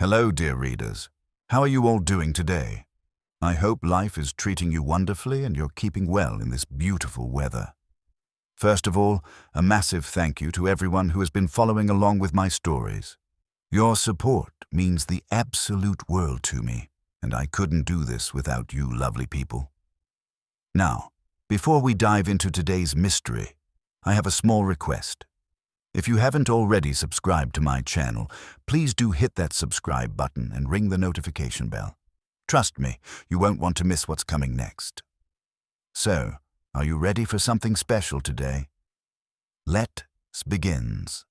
Hello, dear readers. How are you all doing today? I hope life is treating you wonderfully and you're keeping well in this beautiful weather. First of all, a massive thank you to everyone who has been following along with my stories. Your support means the absolute world to me, and I couldn't do this without you lovely people. Now, before we dive into today's mystery, I have a small request. If you haven't already subscribed to my channel, please do hit that subscribe button and ring the notification bell. Trust me, you won't want to miss what's coming next. So, are you ready for something special today? Let's begins.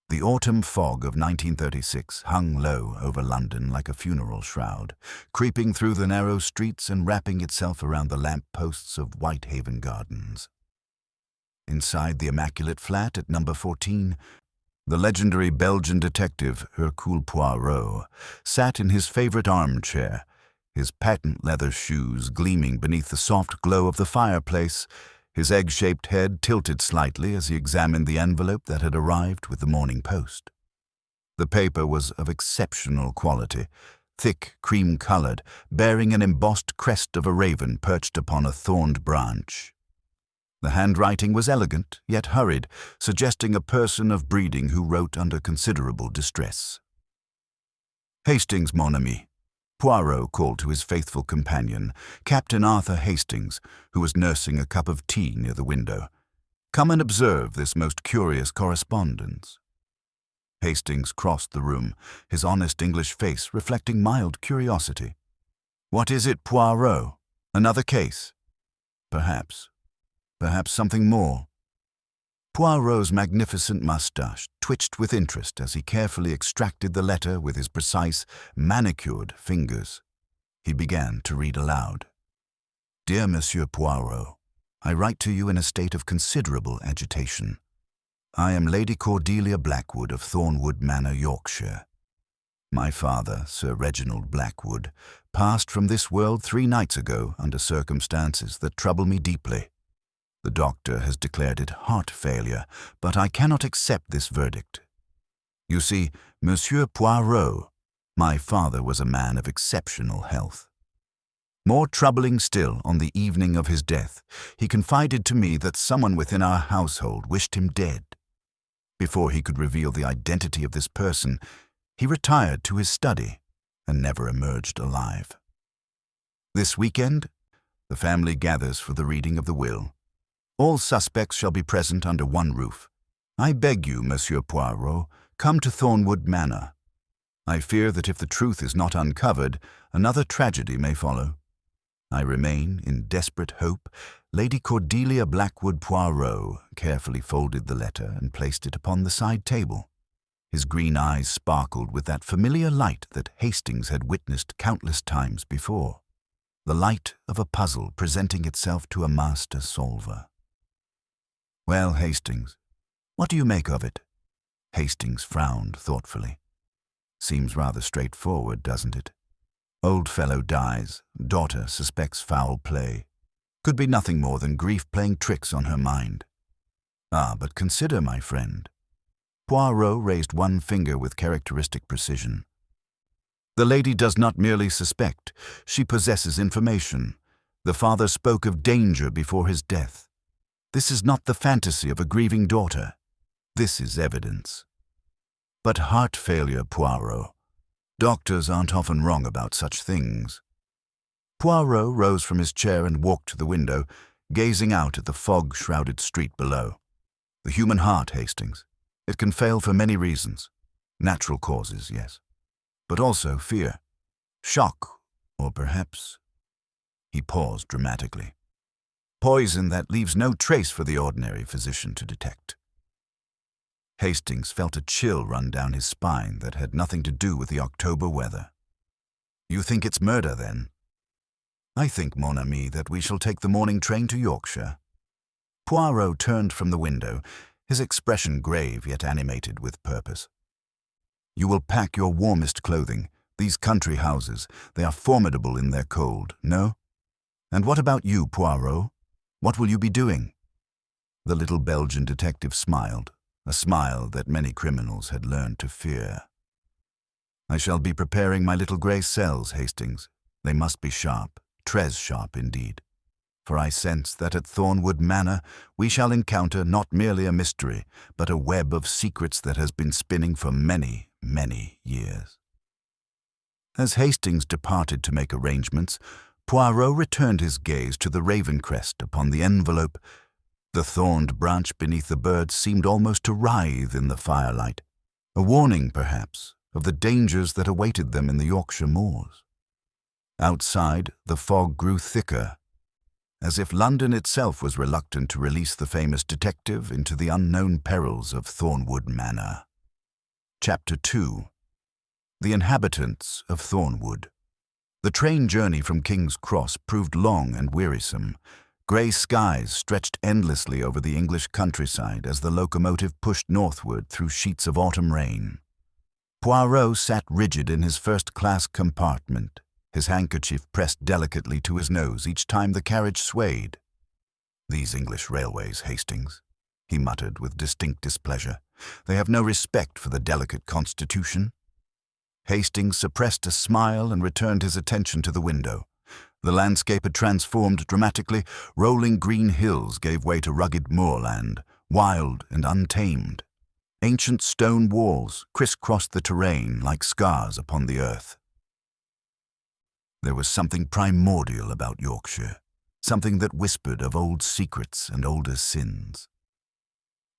The autumn fog of 1936 hung low over London like a funeral shroud, creeping through the narrow streets and wrapping itself around the lamp-posts of Whitehaven Gardens. Inside the immaculate flat at number 14, the legendary Belgian detective Hercule Poirot sat in his favorite armchair, his patent leather shoes gleaming beneath the soft glow of the fireplace, his egg-shaped head tilted slightly as he examined the envelope that had arrived with the morning post. The paper was of exceptional quality, thick, cream-colored, bearing an embossed crest of a raven perched upon a thorned branch. The handwriting was elegant, yet hurried, suggesting a person of breeding who wrote under considerable distress. "Hastings, mon ami," Poirot called to his faithful companion, Captain Arthur Hastings, who was nursing a cup of tea near the window. "Come and observe this most curious correspondence." Hastings crossed the room, his honest English face reflecting mild curiosity. "What is it, Poirot? Another case?" "Perhaps. Perhaps something more." Poirot's magnificent moustache twitched with interest as he carefully extracted the letter with his precise, manicured fingers. He began to read aloud. "Dear Monsieur Poirot, I write to you in a state of considerable agitation. I am Lady Cordelia Blackwood of Thornwood Manor, Yorkshire. My father, Sir Reginald Blackwood, passed from this world 3 nights ago under circumstances that trouble me deeply. The doctor has declared it heart failure, but I cannot accept this verdict. You see, Monsieur Poirot, my father was a man of exceptional health. More troubling still, on the evening of his death, he confided to me that someone within our household wished him dead. Before he could reveal the identity of this person, he retired to his study and never emerged alive. This weekend, the family gathers for the reading of the will. All suspects shall be present under one roof. I beg you, Monsieur Poirot, come to Thornwood Manor. I fear that if the truth is not uncovered, another tragedy may follow. I remain, in desperate hope, Lady Cordelia Blackwood Poirot." Carefully folded the letter and placed it upon the side table. His green eyes sparkled with that familiar light that Hastings had witnessed countless times before, the light of a puzzle presenting itself to a master solver. "Well, Hastings, what do you make of it?" Hastings frowned thoughtfully. "Seems rather straightforward, doesn't it? Old fellow dies, daughter suspects foul play. Could be nothing more than grief playing tricks on her mind. Ah, but consider, my friend." Poirot raised one finger with characteristic precision. "The lady does not merely suspect, she possesses information. The father spoke of danger before his death. This is not the fantasy of a grieving daughter. This is evidence. But heart failure, Poirot. Doctors aren't often wrong about such things." Poirot rose from his chair and walked to the window, gazing out at the fog-shrouded street below. "The human heart, Hastings. It can fail for many reasons. Natural causes, yes. But also fear. Shock, or perhaps—" He paused dramatically. "Poison that leaves no trace for the ordinary physician to detect." Hastings felt a chill run down his spine that had nothing to do with the October weather. "You think it's murder, then?" "I think, mon ami, that we shall take the morning train to Yorkshire." Poirot turned from the window, his expression grave yet animated with purpose. "You will pack your warmest clothing. These country houses, they are formidable in their cold, no? And what about you, Poirot? What will you be doing?" The little Belgian detective smiled, a smile that many criminals had learned to fear. I shall be preparing my little grey cells, Hastings. They must be sharp, très sharp indeed. For I sense that at Thornwood Manor we shall encounter not merely a mystery, but a web of secrets that has been spinning for many, many years. As Hastings departed to make arrangements, Poirot returned his gaze to the raven crest upon the envelope. The thorned branch beneath the bird seemed almost to writhe in the firelight, a warning, perhaps, of the dangers that awaited them in the Yorkshire moors. Outside, the fog grew thicker, as if London itself was reluctant to release the famous detective into the unknown perils of Thornwood Manor. Chapter 2. The Inhabitants of Thornwood. The train journey from King's Cross proved long and wearisome. Grey skies stretched endlessly over the English countryside as the locomotive pushed northward through sheets of autumn rain. Poirot sat rigid in his first-class compartment, his handkerchief pressed delicately to his nose each time the carriage swayed. "These English railways, Hastings," he muttered with distinct displeasure. "They have no respect for the delicate constitution." Hastings suppressed a smile and returned his attention to the window. The landscape had transformed dramatically. Rolling green hills gave way to rugged moorland, wild and untamed. Ancient stone walls crisscrossed the terrain like scars upon the earth. There was something primordial about Yorkshire, something that whispered of old secrets and older sins.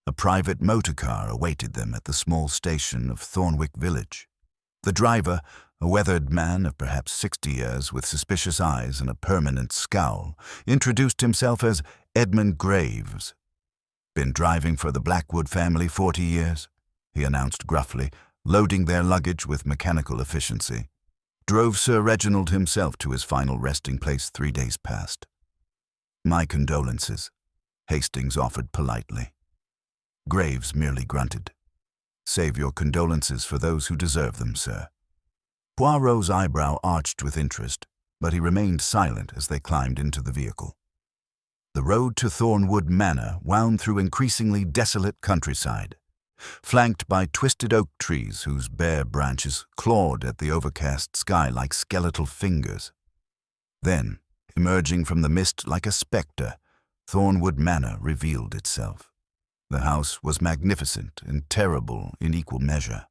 A private motor car awaited them at the small station of Thornwick village. The driver, a weathered man of perhaps 60 years with suspicious eyes and a permanent scowl, introduced himself as Edmund Graves. "Been driving for the Blackwood family 40 years, he announced gruffly, loading their luggage with mechanical efficiency. "Drove Sir Reginald himself to his final resting place 3 days past." "My condolences," Hastings offered politely. Graves merely grunted. "Save your condolences for those who deserve them, sir." Poirot's eyebrow arched with interest, but he remained silent as they climbed into the vehicle. The road to Thornwood Manor wound through increasingly desolate countryside, flanked by twisted oak trees whose bare branches clawed at the overcast sky like skeletal fingers. Then, emerging from the mist like a spectre, Thornwood Manor revealed itself. The house was magnificent and terrible in equal measure.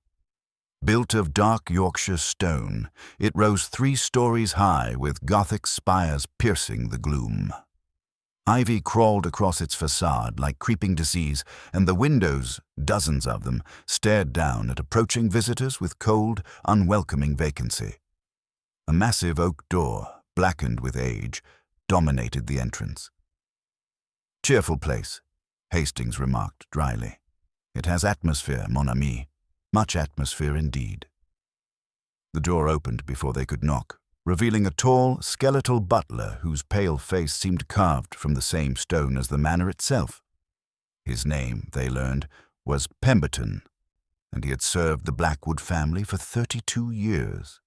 Built of dark Yorkshire stone, it rose 3 stories high with Gothic spires piercing the gloom. Ivy crawled across its facade like creeping disease, and the windows, dozens of them, stared down at approaching visitors with cold, unwelcoming vacancy. A massive oak door, blackened with age, dominated the entrance. "Cheerful place," Hastings remarked dryly. "It has atmosphere, mon ami. Much atmosphere indeed." The door opened before they could knock, revealing a tall, skeletal butler whose pale face seemed carved from the same stone as the manor itself. His name, they learned, was Pemberton, and he had served the Blackwood family for 32 years.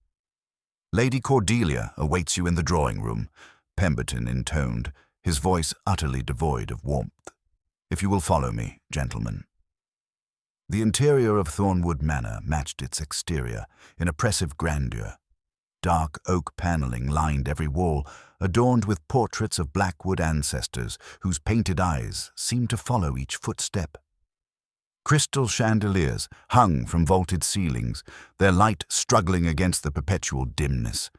"Lady Cordelia awaits you in the drawing-room," Pemberton intoned, his voice utterly devoid of warmth. "If you will follow me, gentlemen." The interior of Thornwood Manor matched its exterior in oppressive grandeur. Dark oak paneling lined every wall, adorned with portraits of Blackwood ancestors whose painted eyes seemed to follow each footstep. Crystal chandeliers hung from vaulted ceilings, their light struggling against the perpetual dimness.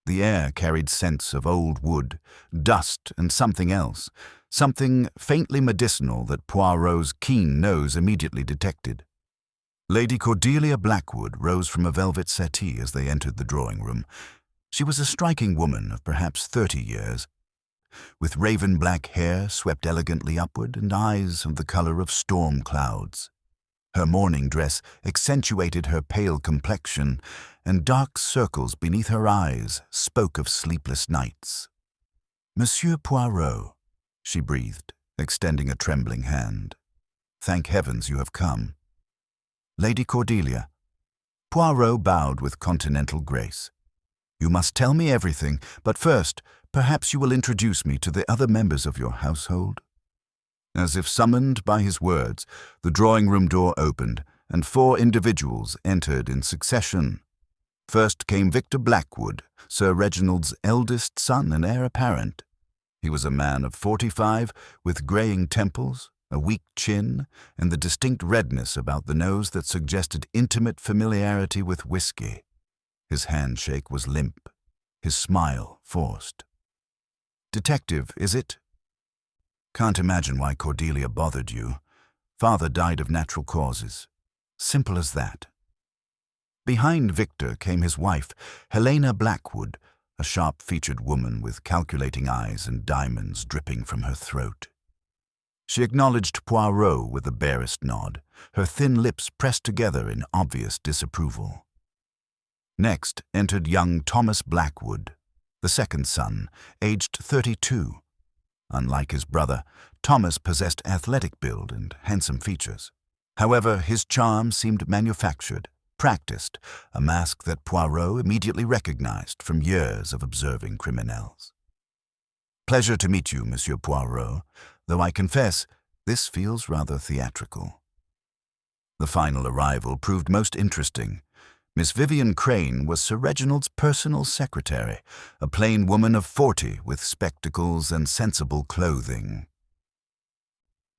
The air carried scents of old wood, dust, and something else, something faintly medicinal that Poirot's keen nose immediately detected. Lady Cordelia Blackwood rose from a velvet settee as they entered the drawing-room. She was a striking woman of perhaps 30 years, with raven-black hair swept elegantly upward and eyes of the color of storm clouds. Her mourning dress accentuated her pale complexion, and dark circles beneath her eyes spoke of sleepless nights. "Monsieur Poirot," she breathed, extending a trembling hand. "Thank heavens you have come." "Lady Cordelia." Poirot bowed with continental grace. "You must tell me everything, but first, perhaps you will introduce me to the other members of your household?" As if summoned by his words, the drawing-room door opened, and 4 individuals entered in succession. First came Victor Blackwood, Sir Reginald's eldest son and heir apparent. He was a man of 45, with greying temples, a weak chin, and the distinct redness about the nose that suggested intimate familiarity with whiskey. His handshake was limp, his smile forced. "Detective, is it? Can't imagine why Cordelia bothered you. Father died of natural causes. Simple as that." Behind Victor came his wife, Helena Blackwood, a sharp-featured woman with calculating eyes and diamonds dripping from her throat. She acknowledged Poirot with the barest nod, her thin lips pressed together in obvious disapproval. Next entered young Thomas Blackwood, the second son, aged 32. Unlike his brother, Thomas possessed athletic build and handsome features. However, his charm seemed manufactured, practiced, a mask that Poirot immediately recognized from years of observing criminels. "Pleasure to meet you, Monsieur Poirot, though I confess this feels rather theatrical." The final arrival proved most interesting. Miss Vivian Crane was Sir Reginald's personal secretary, a plain woman of 40 with spectacles and sensible clothing.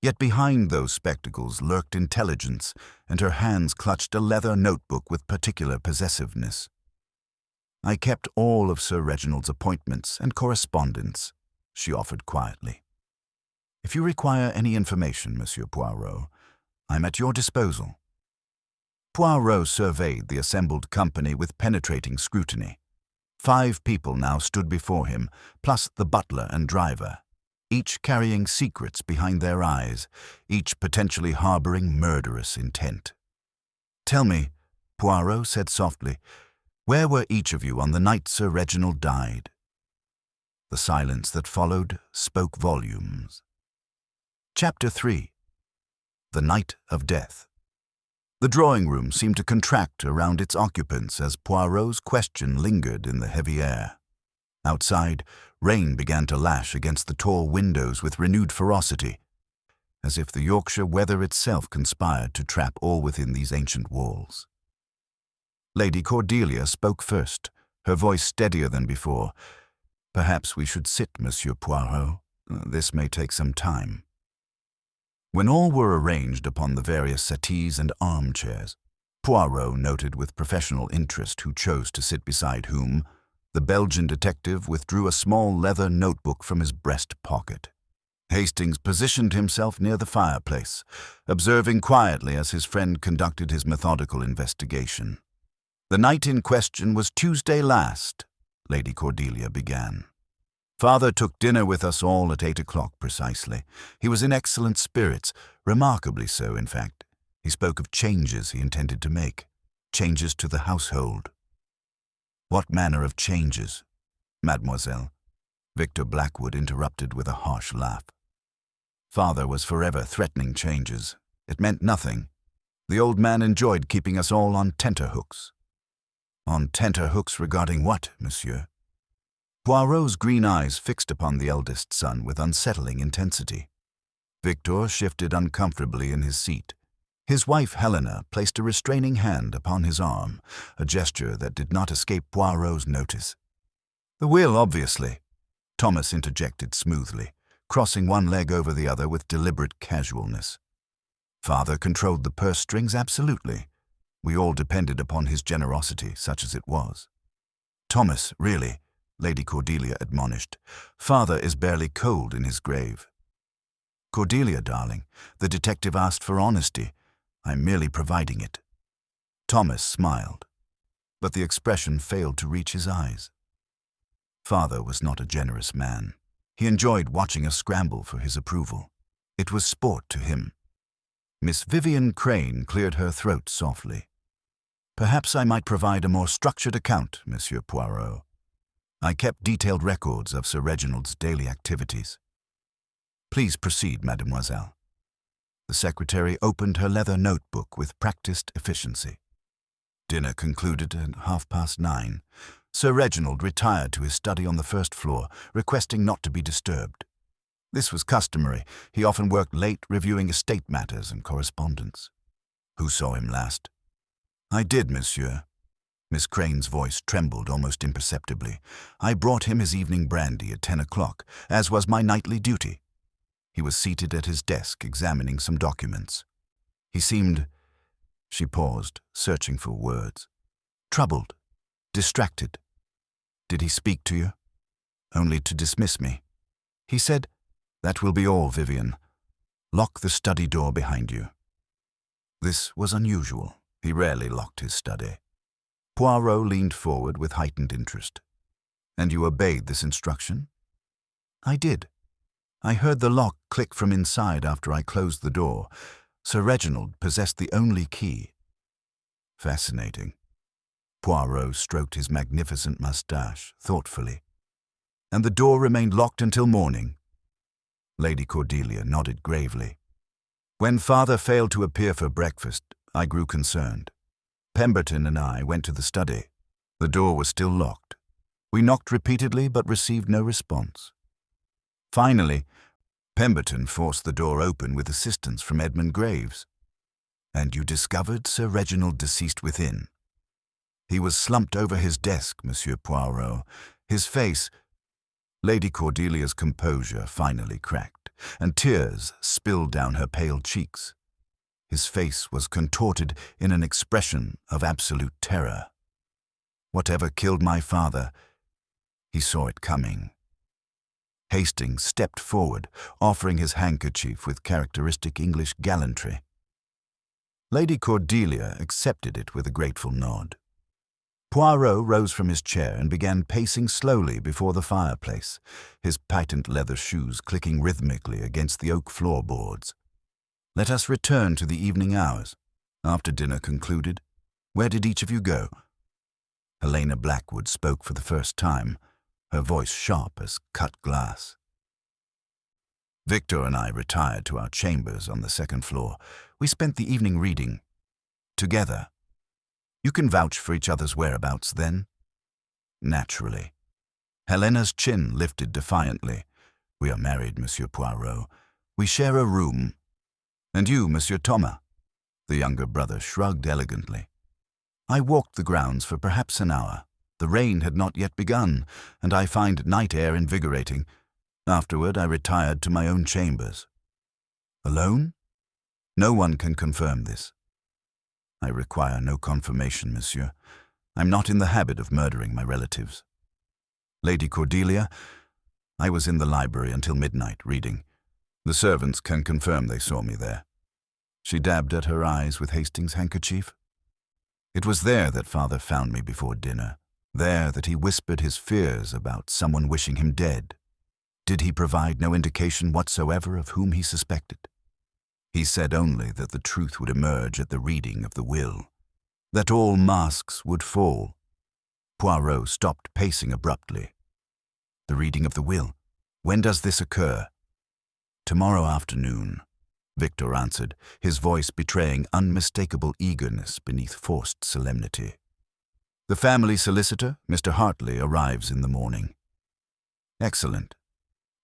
Yet behind those spectacles lurked intelligence, and her hands clutched a leather notebook with particular possessiveness. "I kept all of Sir Reginald's appointments and correspondence," she offered quietly. "If you require any information, Monsieur Poirot, I'm at your disposal." Poirot surveyed the assembled company with penetrating scrutiny. 5 people now stood before him, plus the butler and driver, each carrying secrets behind their eyes, each potentially harboring murderous intent. "Tell me," Poirot said softly, "where were each of you on the night Sir Reginald died?" The silence that followed spoke volumes. Chapter 3. The Night of Death. The drawing-room seemed to contract around its occupants as Poirot's question lingered in the heavy air. Outside, rain began to lash against the tall windows with renewed ferocity, as if the Yorkshire weather itself conspired to trap all within these ancient walls. Lady Cordelia spoke first, her voice steadier than before. "Perhaps we should sit, Monsieur Poirot. This may take some time." When all were arranged upon the various settees and armchairs, Poirot noted with professional interest who chose to sit beside whom. The Belgian detective withdrew a small leather notebook from his breast pocket. Hastings positioned himself near the fireplace, observing quietly as his friend conducted his methodical investigation. "The night in question was Tuesday last," Lady Cordelia began. "Father took dinner with us all at 8 o'clock precisely. He was in excellent spirits, remarkably so, in fact. He spoke of changes he intended to make, changes to the household." "What manner of changes, mademoiselle?" Victor Blackwood interrupted with a harsh laugh. "Father was forever threatening changes. It meant nothing. The old man enjoyed keeping us all on tenterhooks." "On tenterhooks regarding what, monsieur?" Poirot's green eyes fixed upon the eldest son with unsettling intensity. Victor shifted uncomfortably in his seat. His wife Helena placed a restraining hand upon his arm, a gesture that did not escape Poirot's notice. "The will, obviously," Thomas interjected smoothly, crossing one leg over the other with deliberate casualness. "Father controlled the purse strings absolutely. We all depended upon his generosity, such as it was." "Thomas, really," Lady Cordelia admonished. "Father is barely cold in his grave." "Cordelia, darling, the detective asked for honesty. I'm merely providing it." Thomas smiled, but the expression failed to reach his eyes. Father was not a generous man. He enjoyed watching us scramble for his approval. It was sport to him. Miss Vivian Crane cleared her throat softly. "Perhaps I might provide a more structured account, Monsieur Poirot. I kept detailed records of Sir Reginald's daily activities." "Please proceed, mademoiselle." The secretary opened her leather notebook with practiced efficiency. Dinner concluded at 9:30. Sir Reginald retired to his study on the first floor, requesting not to be disturbed. This was customary. He often worked late, reviewing estate matters and correspondence. "Who saw him last?" "I did, monsieur." Miss Crane's voice trembled almost imperceptibly. I brought him his evening brandy at 10 o'clock, as was my nightly duty. He was seated at his desk, examining some documents. He seemed— She paused, searching for words. Troubled, distracted. Did he speak to you? Only to dismiss me. He said, "That will be all, Vivian. Lock the study door behind you." This was unusual. He rarely locked his study. Poirot leaned forward with heightened interest. "And you obeyed this instruction?" "I did. I heard the lock click from inside after I closed the door. Sir Reginald possessed the only key." "Fascinating." Poirot stroked his magnificent moustache thoughtfully. "And the door remained locked until morning?" Lady Cordelia nodded gravely. "When father failed to appear for breakfast, I grew concerned. Pemberton and I went to the study. The door was still locked. We knocked repeatedly but received no response. Finally, Pemberton forced the door open with assistance from Edmund Graves." "And you discovered Sir Reginald deceased within?" "He was slumped over his desk, Monsieur Poirot. His face—" Lady Cordelia's composure finally cracked, and tears spilled down her pale cheeks. His face was contorted in an expression of absolute terror. "Whatever killed my father, he saw it coming." Hastings stepped forward, offering his handkerchief with characteristic English gallantry. Lady Cordelia accepted it with a grateful nod. Poirot rose from his chair and began pacing slowly before the fireplace, his patent leather shoes clicking rhythmically against the oak floorboards. "Let us return to the evening hours. After dinner concluded, where did each of you go?" Helena Blackwood spoke for the first time, her voice sharp as cut glass. "Victor and I retired to our chambers on the second floor. We spent the evening reading together." "You can vouch for each other's whereabouts, then?" "Naturally." Helena's chin lifted defiantly. "We are married, Monsieur Poirot. We share a room." "And you, Monsieur Thomas?" The younger brother shrugged elegantly. "I walked the grounds for perhaps an hour. The rain had not yet begun, and I find night air invigorating. Afterward, I retired to my own chambers." "Alone?" "No one can confirm this." "I require no confirmation, monsieur. I'm not in the habit of murdering my relatives." "Lady Cordelia, I was in the library until midnight, reading. The servants can confirm they saw me there." She dabbed at her eyes with Hastings' handkerchief. "It was there that father found me before dinner. There that he whispered his fears about someone wishing him dead. Did he provide no indication whatsoever of whom he suspected?" "He said only that the truth would emerge at the reading of the will, that all masks would fall." Poirot stopped pacing abruptly. "The reading of the will? When does this occur?" "Tomorrow afternoon," Victor answered, his voice betraying unmistakable eagerness beneath forced solemnity. "The family solicitor, Mr. Hartley, arrives in the morning." "Excellent."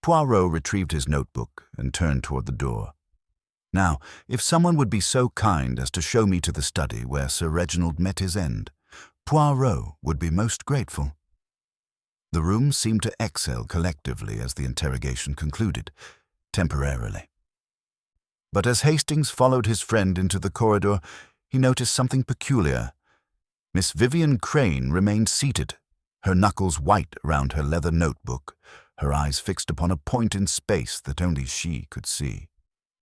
Poirot retrieved his notebook and turned toward the door. "Now, if someone would be so kind as to show me to the study where Sir Reginald met his end, Poirot would be most grateful." The room seemed to exhale collectively as the interrogation concluded, temporarily. But as Hastings followed his friend into the corridor, he noticed something peculiar. Miss Vivian Crane remained seated, her knuckles white around her leather notebook, her eyes fixed upon a point in space that only she could see.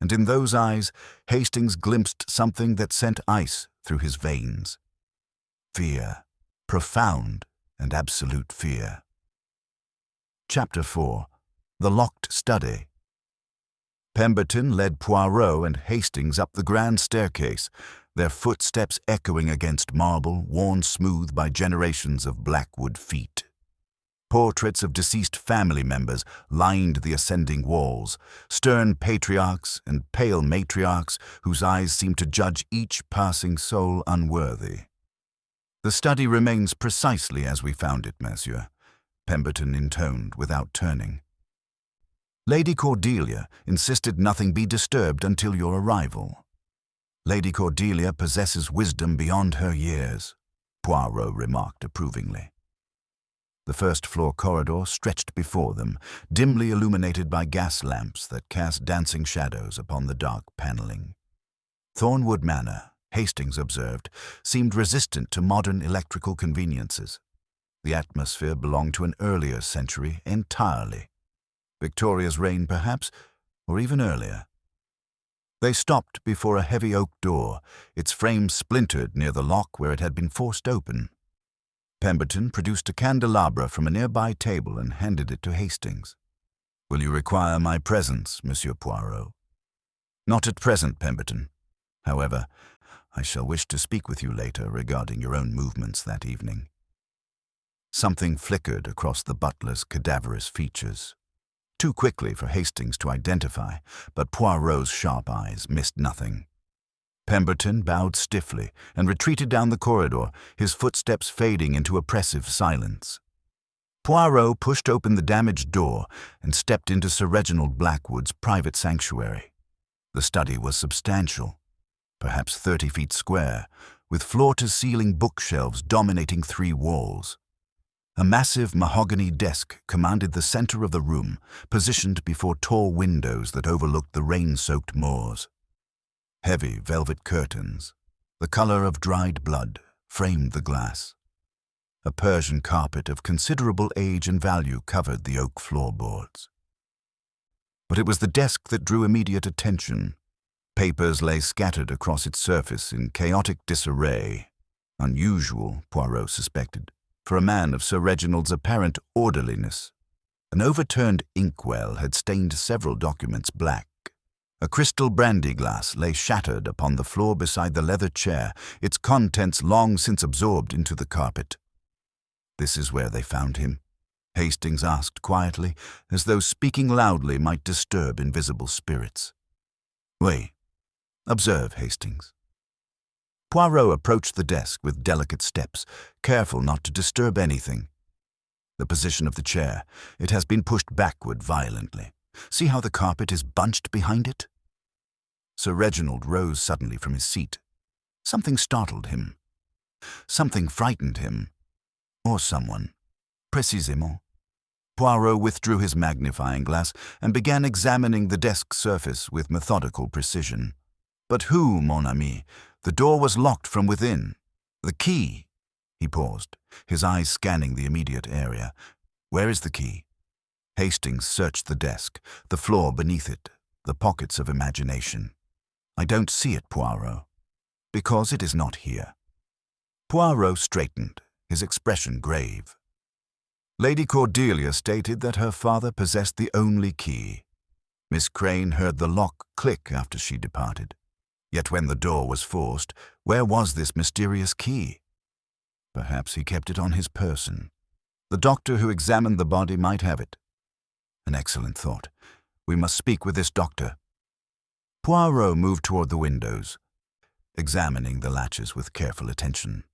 And in those eyes, Hastings glimpsed something that sent ice through his veins. Fear, profound and absolute fear. Chapter 4. The Locked Study. Pemberton led Poirot and Hastings up the grand staircase, their footsteps echoing against marble worn smooth by generations of Blackwood feet. Portraits of deceased family members lined the ascending walls, stern patriarchs and pale matriarchs whose eyes seemed to judge each passing soul unworthy. "The study remains precisely as we found it, monsieur," Pemberton intoned without turning. "Lady Cordelia insisted nothing be disturbed until your arrival. Lady Cordelia possesses wisdom beyond her years. Poirot remarked approvingly. The first-floor corridor stretched before them, dimly illuminated by gas lamps that cast dancing shadows upon the dark paneling. Thornwood Manor, Hastings observed, seemed resistant to modern electrical conveniences. The atmosphere belonged to an earlier century entirely. Victoria's reign, perhaps, or even earlier. They stopped before a heavy oak door, its frame splintered near the lock where it had been forced open. Pemberton produced a candelabra from a nearby table and handed it to Hastings. "Will you require my presence, Monsieur Poirot?" "Not at present, Pemberton. However, I shall wish to speak with you later regarding your own movements that evening." Something flickered across the butler's cadaverous features. Too quickly for Hastings to identify, but Poirot's sharp eyes missed nothing. Pemberton bowed stiffly and retreated down the corridor, his footsteps fading into oppressive silence. Poirot pushed open the damaged door and stepped into Sir Reginald Blackwood's private sanctuary. The study was substantial, perhaps 30 feet square, with floor-to-ceiling bookshelves dominating 3 walls. A massive mahogany desk commanded the center of the room, positioned before tall windows that overlooked the rain-soaked moors. Heavy velvet curtains, the color of dried blood, framed the glass. A Persian carpet of considerable age and value covered the oak floorboards. But it was the desk that drew immediate attention. Papers lay scattered across its surface in chaotic disarray. Unusual, Poirot suspected, for a man of Sir Reginald's apparent orderliness. An overturned inkwell had stained several documents black. A crystal brandy glass lay shattered upon the floor beside the leather chair, its contents long since absorbed into the carpet. "This is where they found him?" Hastings asked quietly, as though speaking loudly might disturb invisible spirits. "Oui. Observe, Hastings." Poirot approached the desk with delicate steps, careful not to disturb anything. The position of the chair, it has been pushed backward violently. See how the carpet is bunched behind it? Sir Reginald rose suddenly from his seat. Something startled him. Something frightened him. Or someone. Précisément. Poirot withdrew his magnifying glass and began examining the desk surface with methodical precision. "But who, mon ami? The door was locked from within. The key." He paused, his eyes scanning the immediate area. "Where is the key?" Hastings searched the desk, the floor beneath it, the pockets of imagination. "I don't see it, Poirot." "Because it is not here." Poirot straightened, his expression grave. "Lady Cordelia stated that her father possessed the only key. Miss Crane heard the lock click after she departed. Yet when the door was forced, where was this mysterious key? Perhaps he kept it on his person. The doctor who examined the body might have it. An excellent thought. We must speak with this doctor." Poirot moved toward the windows, examining the latches with careful attention.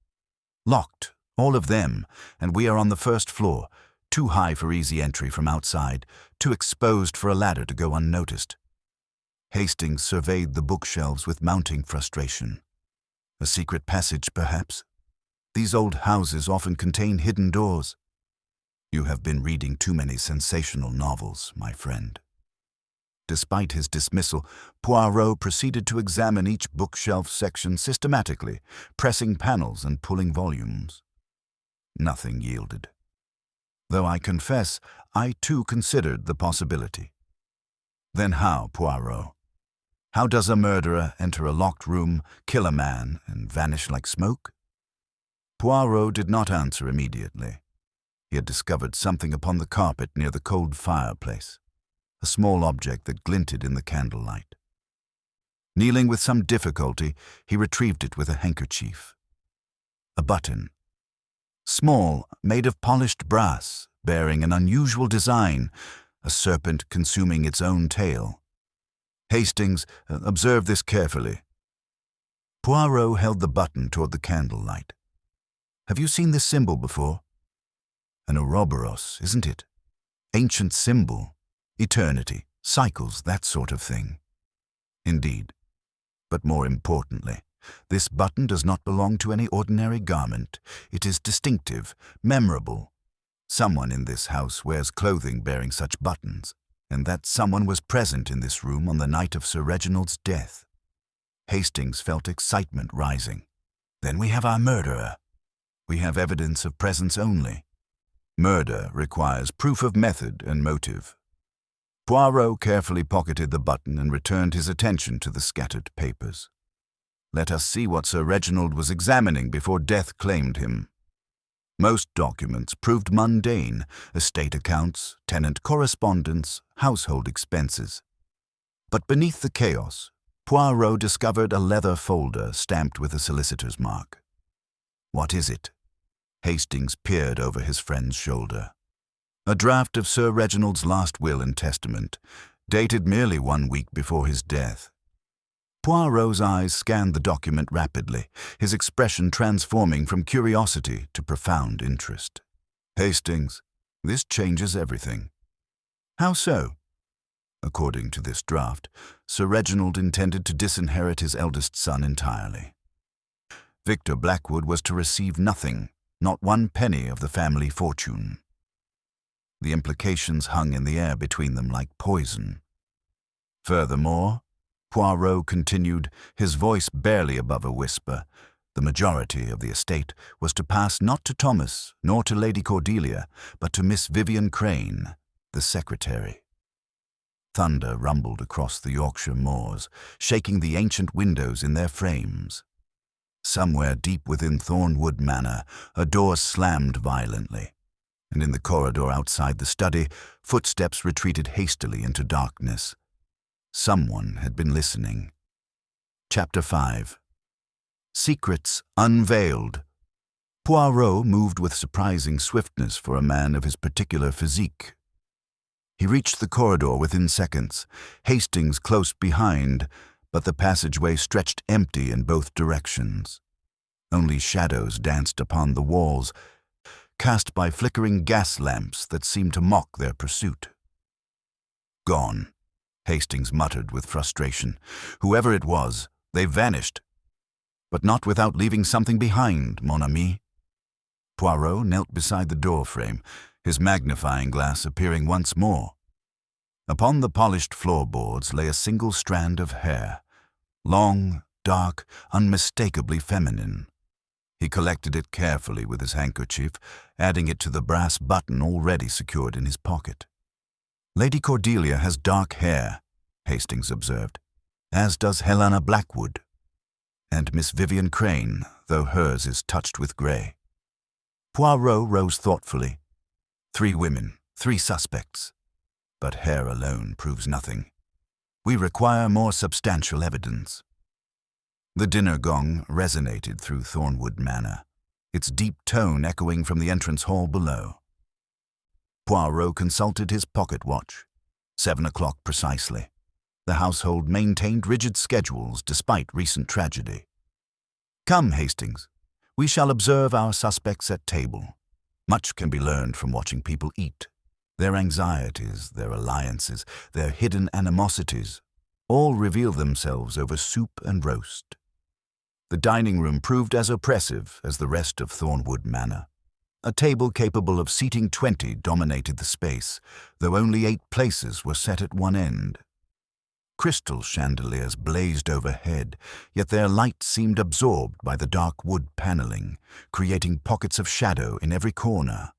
"Locked, all of them, and we are on the first floor, too high for easy entry from outside, too exposed for a ladder to go unnoticed." Hastings surveyed the bookshelves with mounting frustration. A secret passage, perhaps? These old houses often contain hidden doors. "You have been reading too many sensational novels, my friend." Despite his dismissal, Poirot proceeded to examine each bookshelf section systematically, pressing panels and pulling volumes. Nothing yielded. Though I confess, I too considered the possibility. "Then how, Poirot? How does a murderer enter a locked room, kill a man, and vanish like smoke?" Poirot did not answer immediately. He had discovered something upon the carpet near the cold fireplace, a small object that glinted in the candlelight. Kneeling with some difficulty, he retrieved it with a handkerchief. A button. Small, made of polished brass, bearing an unusual design, a serpent consuming its own tail. Hastings observed this carefully. Poirot held the button toward the candlelight. "Have you seen this symbol before?" "An Ouroboros, isn't it? Ancient symbol. Eternity, cycles, that sort of thing." "Indeed. But more importantly, This button does not belong to any ordinary garment. It is distinctive, memorable. Someone in this house wears clothing bearing such buttons, and that someone was present in this room on the night of Sir Reginald's death. Hastings felt excitement rising. Then we have our murderer. We have evidence of presence only. Murder requires proof of method and motive. Poirot carefully pocketed the button and returned his attention to the scattered papers. Let us see what Sir Reginald was examining before death claimed him. Most documents proved mundane: estate accounts, tenant correspondence, household expenses. But beneath the chaos, Poirot discovered a leather folder stamped with a solicitor's mark. What is it? Hastings peered over his friend's shoulder. A draft of Sir Reginald's last will and testament, dated merely 1 week before his death. Poirot's eyes scanned the document rapidly, his expression transforming from curiosity to profound interest. Hastings, this changes everything. How so? According to this draft, Sir Reginald intended to disinherit his eldest son entirely. Victor Blackwood was to receive nothing, not 1 penny of the family fortune. The implications hung in the air between them like poison. Furthermore, Poirot continued, his voice barely above a whisper, the majority of the estate was to pass not to Thomas nor to Lady Cordelia, but to Miss Vivian Crane, the secretary. Thunder rumbled across the Yorkshire moors, shaking the ancient windows in their frames. Somewhere deep within Thornwood Manor, a door slammed violently, and in the corridor outside the study, footsteps retreated hastily into darkness. Someone had been listening. Chapter 5. Secrets Unveiled. Poirot moved with surprising swiftness for a man of his particular physique. He reached the corridor within seconds, Hastings close behind, but the passageway stretched empty in both directions. Only shadows danced upon the walls, cast by flickering gas lamps that seemed to mock their pursuit. Gone, Hastings muttered with frustration. Whoever it was, they vanished. But not without leaving something behind, mon ami. Poirot knelt beside the door frame, his magnifying glass appearing once more. Upon the polished floorboards lay a single strand of hair, long, dark, unmistakably feminine. He collected it carefully with his handkerchief, adding it to the brass button already secured in his pocket. Lady Cordelia has dark hair, Hastings observed, as does Helena Blackwood, and Miss Vivian Crane, though hers is touched with grey. Poirot rose thoughtfully. 3 women, 3 suspects. But hair alone proves nothing. We require more substantial evidence. The dinner gong resonated through Thornwood Manor, its deep tone echoing from the entrance hall below. Poirot consulted his pocket watch. 7 o'clock precisely. The household maintained rigid schedules despite recent tragedy. Come, Hastings. We shall observe our suspects at table. Much can be learned from watching people eat. Their anxieties, their alliances, their hidden animosities, all reveal themselves over soup and roast. The dining room proved as oppressive as the rest of Thornwood Manor. A table capable of seating 20 dominated the space, though only 8 places were set at one end. Crystal chandeliers blazed overhead, yet their light seemed absorbed by the dark wood paneling, creating pockets of shadow in every corner.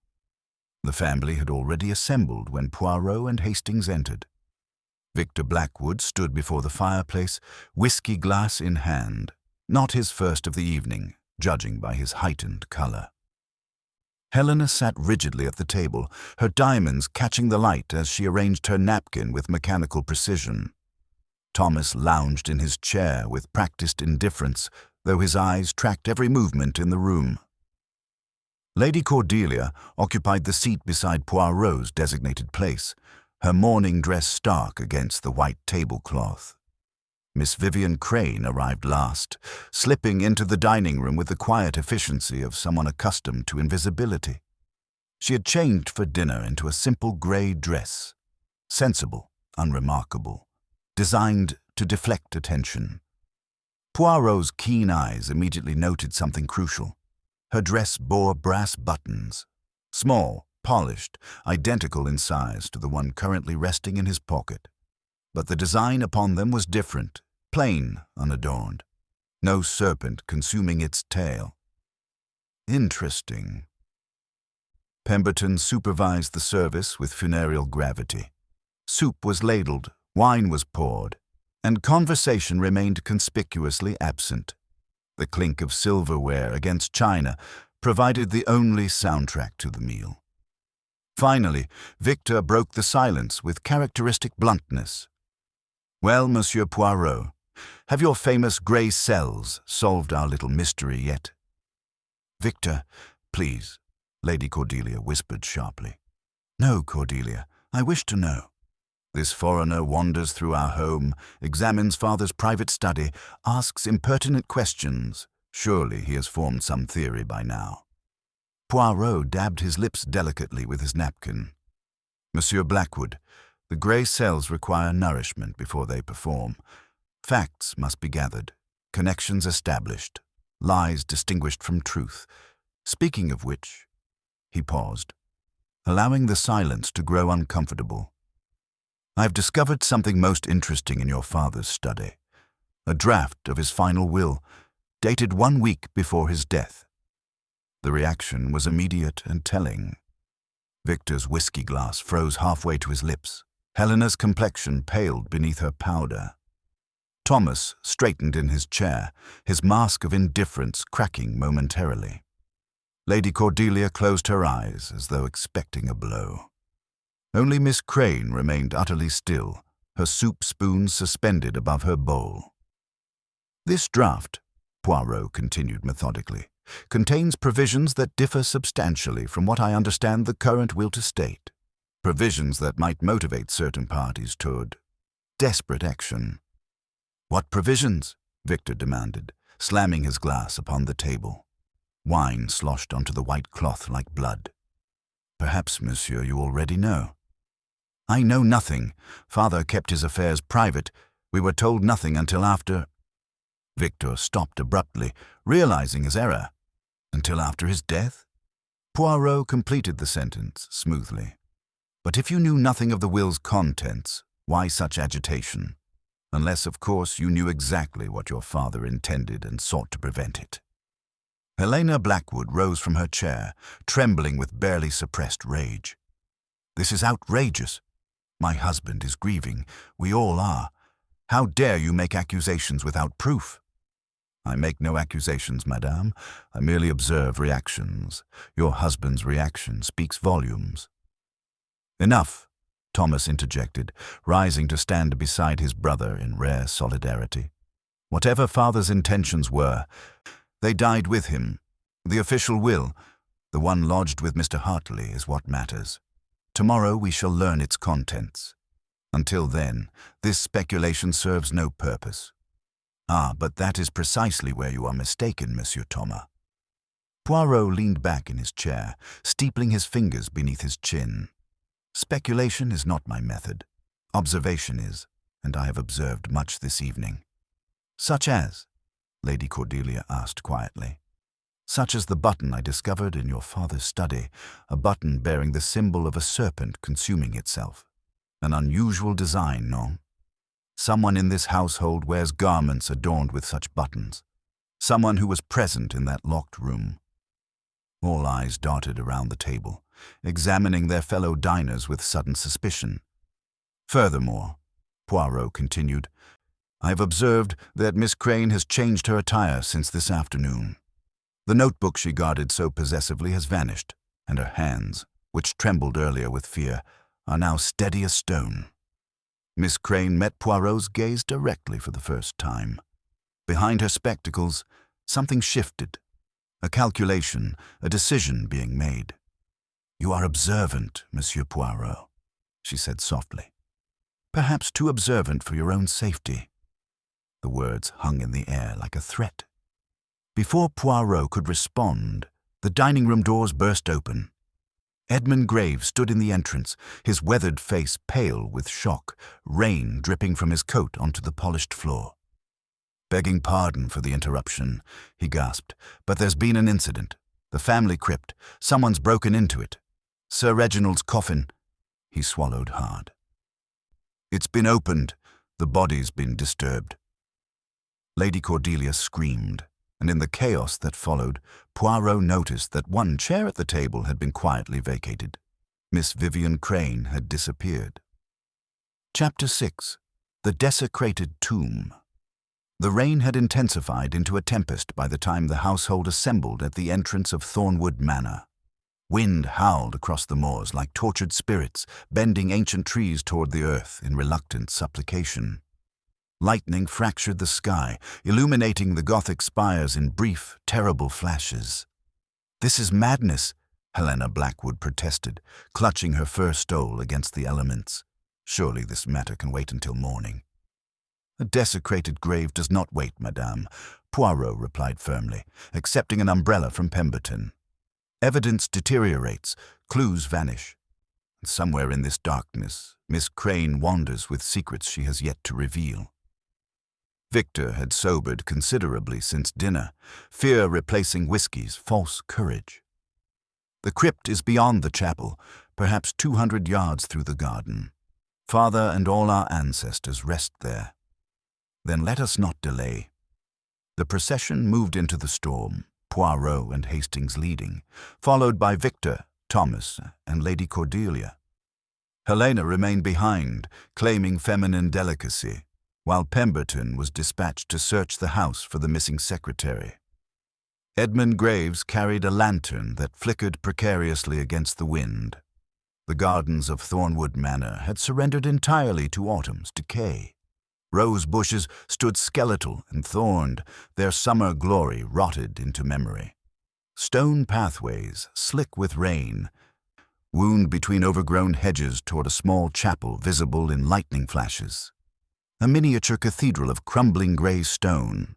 The family had already assembled when Poirot and Hastings entered. Victor Blackwood stood before the fireplace, whiskey glass in hand, not his first of the evening, judging by his heightened color. Helena sat rigidly at the table, her diamonds catching the light as she arranged her napkin with mechanical precision. Thomas lounged in his chair with practiced indifference, though his eyes tracked every movement in the room. Lady Cordelia occupied the seat beside Poirot's designated place, her mourning dress stark against the white tablecloth. Miss Vivian Crane arrived last, slipping into the dining room with the quiet efficiency of someone accustomed to invisibility. She had changed for dinner into a simple grey dress, sensible, unremarkable, designed to deflect attention. Poirot's keen eyes immediately noted something crucial. Her dress bore brass buttons, small, polished, identical in size to the one currently resting in his pocket. But the design upon them was different, plain, unadorned. No serpent consuming its tail. Interesting. Pemberton supervised the service with funereal gravity. Soup was ladled, wine was poured, and conversation remained conspicuously absent. The clink of silverware against china provided the only soundtrack to the meal. Finally, Victor broke the silence with characteristic bluntness. "Well, Monsieur Poirot, have your famous grey cells solved our little mystery yet?" "Victor, please," Lady Cordelia whispered sharply. "No, Cordelia, I wish to know." "This foreigner wanders through our home, examines father's private study, asks impertinent questions. Surely he has formed some theory by now." Poirot dabbed his lips delicately with his napkin. "Monsieur Blackwood, the grey cells require nourishment before they perform. Facts must be gathered, connections established, lies distinguished from truth. Speaking of which," he paused, allowing the silence to grow uncomfortable. "I've discovered something most interesting in your father's study. A draft of his final will, dated 1 week before his death." The reaction was immediate and telling. Victor's whiskey glass froze halfway to his lips. Helena's complexion paled beneath her powder. Thomas straightened in his chair, his mask of indifference cracking momentarily. Lady Cordelia closed her eyes as though expecting a blow. Only Miss Crane remained utterly still, her soup spoon suspended above her bowl. "This draft," Poirot continued methodically, "contains provisions that differ substantially from what I understand the current will to state. Provisions that might motivate certain parties toward desperate action." "What provisions?" Victor demanded, slamming his glass upon the table. Wine sloshed onto the white cloth like blood. "Perhaps, monsieur, you already know." "I know nothing. Father kept his affairs private. We were told nothing until after—" Victor stopped abruptly, realizing his error. "Until after his death?" Poirot completed the sentence smoothly. "But if you knew nothing of the will's contents, why such agitation? Unless, of course, you knew exactly what your father intended and sought to prevent it." Helena Blackwood rose from her chair, trembling with barely suppressed rage. "This is outrageous. My husband is grieving. We all are. How dare you make accusations without proof?" "I make no accusations, madame. I merely observe reactions. Your husband's reaction speaks volumes." "Enough," Thomas interjected, rising to stand beside his brother in rare solidarity. "Whatever father's intentions were, they died with him. The official will, the one lodged with Mr. Hartley, is what matters. Tomorrow we shall learn its contents. Until then, this speculation serves no purpose." "Ah, but that is precisely where you are mistaken, Monsieur Thomas." Poirot leaned back in his chair, steepling his fingers beneath his chin. "Speculation is not my method. Observation is, and I have observed much this evening." "Such as?" Lady Cordelia asked quietly. "Such as the button I discovered in your father's study, a button bearing the symbol of a serpent consuming itself. An unusual design, no? Someone in this household wears garments adorned with such buttons. Someone who was present in that locked room." All eyes darted around the table, examining their fellow diners with sudden suspicion. "Furthermore," Poirot continued, "I have observed that Miss Crane has changed her attire since this afternoon. The notebook she guarded so possessively has vanished, and her hands, which trembled earlier with fear, are now steady as stone." Miss Crane met Poirot's gaze directly for the first time. Behind her spectacles, something shifted. A calculation, a decision being made. "You are observant, Monsieur Poirot," she said softly. "Perhaps too observant for your own safety." The words hung in the air like a threat. Before Poirot could respond, the dining room doors burst open. Edmund Graves stood in the entrance, his weathered face pale with shock, rain dripping from his coat onto the polished floor. "Begging pardon for the interruption," he gasped, "but there's been an incident. The family crypt. Someone's broken into it. Sir Reginald's coffin." He swallowed hard. "It's been opened. The body's been disturbed." Lady Cordelia screamed, and in the chaos that followed, Poirot noticed that one chair at the table had been quietly vacated. Miss Vivian Crane had disappeared. Chapter 6. The Desecrated Tomb. The rain had intensified into a tempest by the time the household assembled at the entrance of Thornwood Manor. Wind howled across the moors like tortured spirits, bending ancient trees toward the earth in reluctant supplication. Lightning fractured the sky, illuminating the Gothic spires in brief, terrible flashes. "This is madness," Helena Blackwood protested, clutching her fur stole against the elements. "Surely this matter can wait until morning." "A desecrated grave does not wait, madame," Poirot replied firmly, accepting an umbrella from Pemberton. "Evidence deteriorates, clues vanish. And somewhere in this darkness, Miss Crane wanders with secrets she has yet to reveal." Victor had sobered considerably since dinner, fear replacing whiskey's false courage. "The crypt is beyond the chapel, perhaps 200 yards through the garden. Father and all our ancestors rest there. Then let us not delay." The procession moved into the storm, Poirot and Hastings leading, followed by Victor, Thomas, and Lady Cordelia. Helena remained behind, claiming feminine delicacy, while Pemberton was dispatched to search the house for the missing secretary. Edmund Graves carried a lantern that flickered precariously against the wind. The gardens of Thornwood Manor had surrendered entirely to autumn's decay. Rose bushes stood skeletal and thorned, their summer glory rotted into memory. Stone pathways, slick with rain, wound between overgrown hedges toward a small chapel visible in lightning flashes. A miniature cathedral of crumbling gray stone.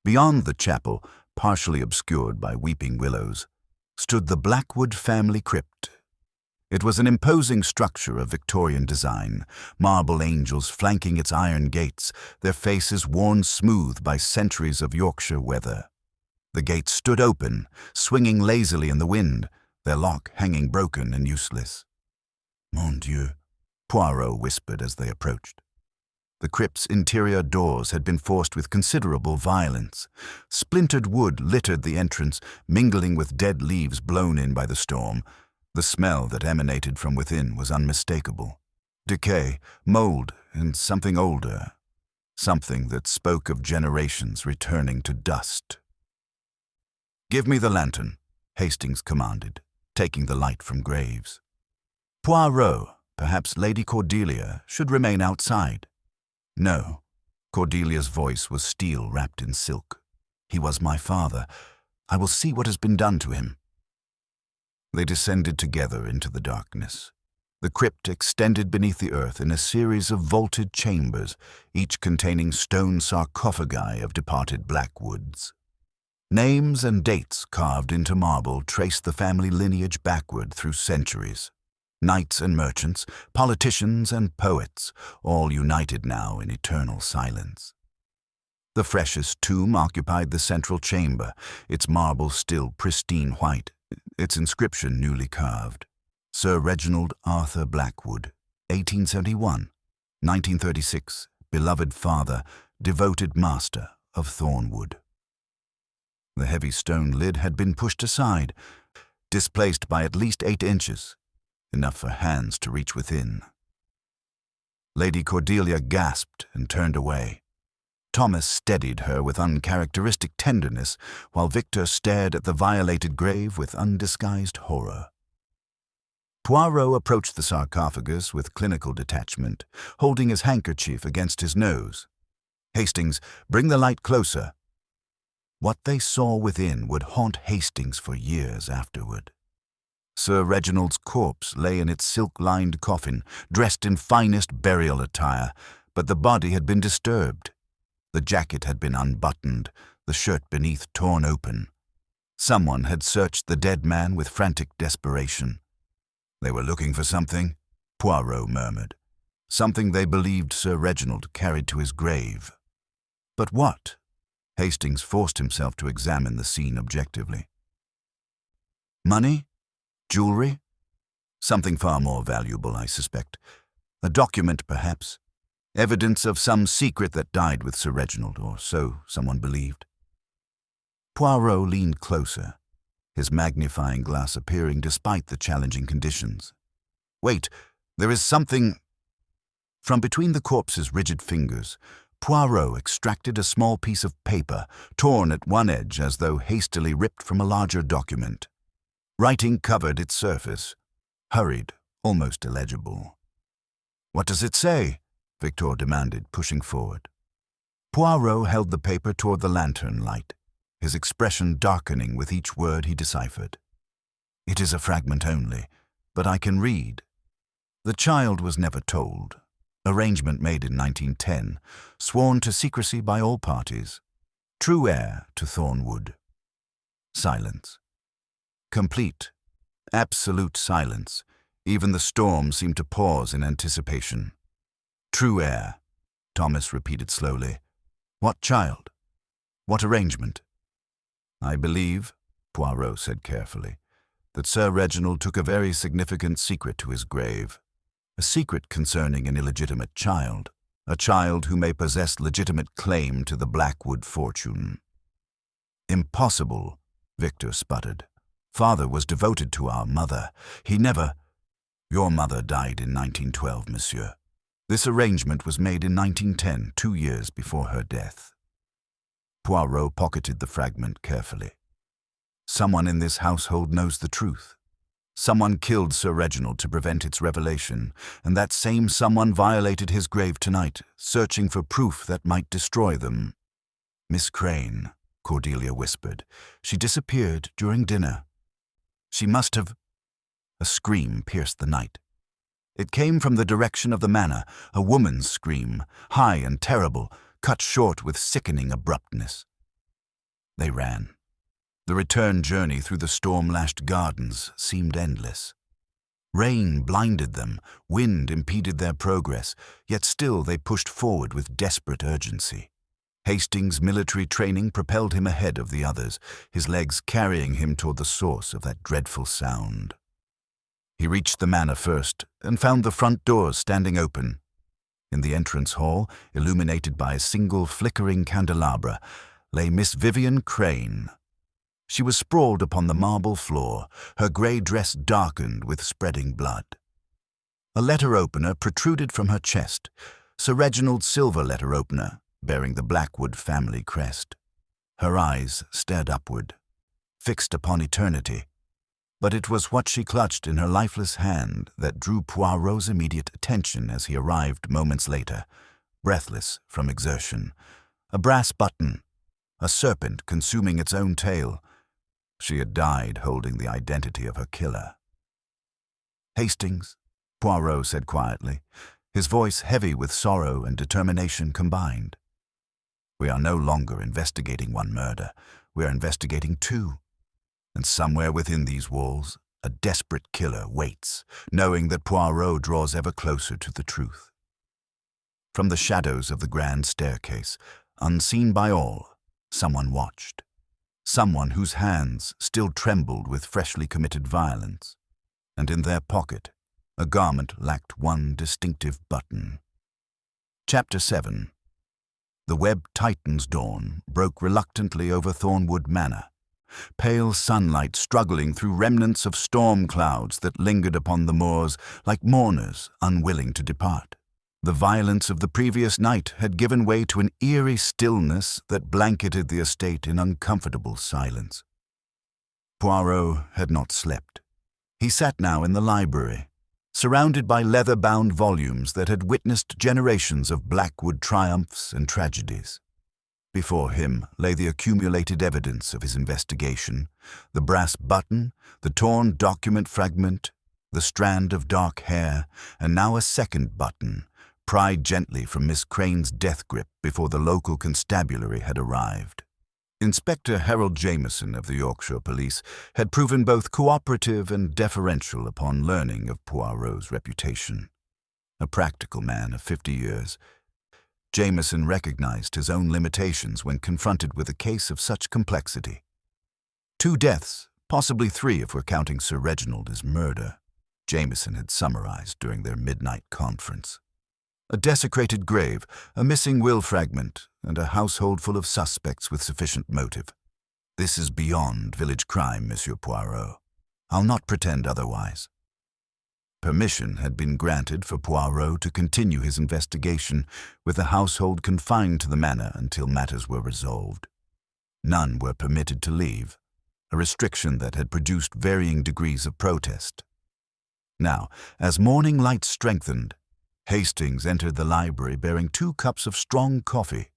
Beyond the chapel, partially obscured by weeping willows, stood the Blackwood family crypt. It was an imposing structure of Victorian design, marble angels flanking its iron gates, their faces worn smooth by centuries of Yorkshire weather. The gates stood open, swinging lazily in the wind, their lock hanging broken and useless. "Mon Dieu," Poirot whispered as they approached. The crypt's interior doors had been forced with considerable violence. Splintered wood littered the entrance, mingling with dead leaves blown in by the storm. The smell that emanated from within was unmistakable. Decay, mold, and something older. Something that spoke of generations returning to dust. "Give me the lantern," Hastings commanded, taking the light from Graves. Poirot, perhaps Lady Cordelia, should remain outside. "No." Cordelia's voice was steel wrapped in silk. "He was my father. I will see what has been done to him." They descended together into the darkness. The crypt extended beneath the earth in a series of vaulted chambers, each containing stone sarcophagi of departed Blackwoods. Names and dates carved into marble traced the family lineage backward through centuries. Knights and merchants, politicians and poets, all united now in eternal silence. The freshest tomb occupied the central chamber, its marble still pristine white, its inscription newly carved. Sir Reginald Arthur Blackwood, 1871, 1936, beloved father, devoted master of Thornwood. The heavy stone lid had been pushed aside, displaced by at least 8 inches, enough for hands to reach within. Lady Cordelia gasped and turned away. Thomas steadied her with uncharacteristic tenderness, while Victor stared at the violated grave with undisguised horror. Poirot approached the sarcophagus with clinical detachment, holding his handkerchief against his nose. "Hastings, bring the light closer." What they saw within would haunt Hastings for years afterward. Sir Reginald's corpse lay in its silk-lined coffin, dressed in finest burial attire, but the body had been disturbed. The jacket had been unbuttoned, the shirt beneath torn open. Someone had searched the dead man with frantic desperation. "They were looking for something," Poirot murmured. "Something they believed Sir Reginald carried to his grave." But what? Hastings forced himself to examine the scene objectively. Money? Jewelry? Something far more valuable, I suspect. A document, perhaps. Evidence of some secret that died with Sir Reginald, or so someone believed. Poirot leaned closer, his magnifying glass appearing despite the challenging conditions. Wait, there is something... From between the corpse's rigid fingers, Poirot extracted a small piece of paper, torn at one edge as though hastily ripped from a larger document. Writing covered its surface, hurried, almost illegible. "What does it say?" Victor demanded, pushing forward. Poirot held the paper toward the lantern light, his expression darkening with each word he deciphered. "It is a fragment only, but I can read. The child was never told. Arrangement made in 1910, sworn to secrecy by all parties. True heir to Thornwood." Silence. Complete, absolute silence. Even the storm seemed to pause in anticipation. "True heir," Thomas repeated slowly. "What child? What arrangement?" "I believe," Poirot said carefully, "that Sir Reginald took a very significant secret to his grave. A secret concerning an illegitimate child, a child who may possess legitimate claim to the Blackwood fortune." "Impossible," Victor sputtered. "Father was devoted to our mother. He never—" "Your mother died in 1912, monsieur. This arrangement was made in 1910, 2 years before her death." Poirot pocketed the fragment carefully. "Someone in this household knows the truth. Someone killed Sir Reginald to prevent its revelation, and that same someone violated his grave tonight, searching for proof that might destroy them." "Miss Crane," Cordelia whispered. "She disappeared during dinner. She must have—" A scream pierced the night. It came from the direction of the manor, a woman's scream, high and terrible, cut short with sickening abruptness. They ran. The return journey through the storm-lashed gardens seemed endless. Rain blinded them, wind impeded their progress, yet still they pushed forward with desperate urgency. Hastings' military training propelled him ahead of the others, his legs carrying him toward the source of that dreadful sound. He reached the manor first and found the front doors standing open. In the entrance hall, illuminated by a single flickering candelabra, lay Miss Vivian Crane. She was sprawled upon the marble floor, her grey dress darkened with spreading blood. A letter opener protruded from her chest, Sir Reginald's silver letter opener, bearing the Blackwood family crest. Her eyes stared upward, fixed upon eternity. But it was what she clutched in her lifeless hand that drew Poirot's immediate attention as he arrived moments later, breathless from exertion. A brass button, a serpent consuming its own tail. She had died holding the identity of her killer. "Hastings," Poirot said quietly, his voice heavy with sorrow and determination combined. "We are no longer investigating one murder. We are investigating 2. And somewhere within these walls, a desperate killer waits, knowing that Poirot draws ever closer to the truth." From the shadows of the grand staircase, unseen by all, someone watched. Someone whose hands still trembled with freshly committed violence, and in their pocket, a garment lacked one distinctive button. Chapter 7. The Webb Titan's dawn broke reluctantly over Thornwood Manor, pale sunlight struggling through remnants of storm clouds that lingered upon the moors like mourners unwilling to depart. The violence of the previous night had given way to an eerie stillness that blanketed the estate in uncomfortable silence. Poirot had not slept. He sat now in the library, surrounded by leather-bound volumes that had witnessed generations of Blackwood triumphs and tragedies. Before him lay the accumulated evidence of his investigation, the brass button, the torn document fragment, the strand of dark hair, and now a second button, pried gently from Miss Crane's death grip before the local constabulary had arrived. Inspector Harold Jameson of the Yorkshire police had proven both cooperative and deferential upon learning of Poirot's reputation. A practical man of 50 years, Jameson recognized his own limitations when confronted with a case of such complexity. 2 deaths, possibly 3 if we're counting Sir Reginald as murder, Jameson had summarized during their midnight conference. A desecrated grave, a missing will fragment, and a household full of suspects with sufficient motive. This is beyond village crime, Monsieur Poirot. I'll not pretend otherwise. Permission had been granted for Poirot to continue his investigation, with the household confined to the manor until matters were resolved. None were permitted to leave, a restriction that had produced varying degrees of protest. Now, as morning light strengthened, Hastings entered the library bearing 2 cups of strong coffee.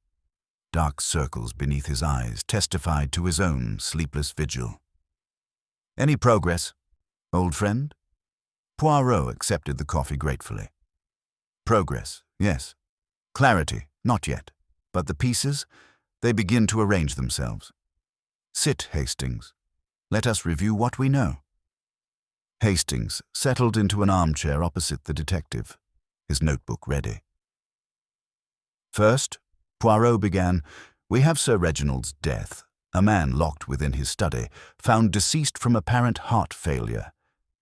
Dark circles beneath his eyes testified to his own sleepless vigil. "Any progress, old friend?" Poirot accepted the coffee gratefully. "Progress, yes. Clarity, not yet. But the pieces, they begin to arrange themselves. Sit, Hastings. Let us review what we know." Hastings settled into an armchair opposite the detective, his notebook ready. "First," Poirot began, "we have Sir Reginald's death, a man locked within his study, found deceased from apparent heart failure,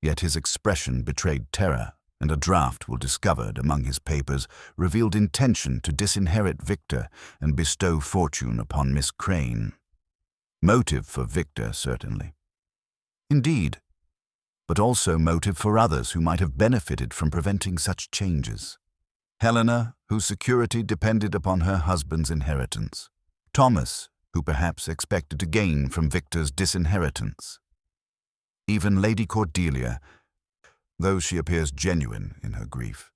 yet his expression betrayed terror, and a draft will discovered among his papers revealed intention to disinherit Victor and bestow fortune upon Miss Crane. Motive for Victor, certainly. Indeed, but also motive for others who might have benefited from preventing such changes. Helena, whose security depended upon her husband's inheritance. Thomas, who perhaps expected to gain from Victor's disinheritance. Even Lady Cordelia, though she appears genuine in her grief.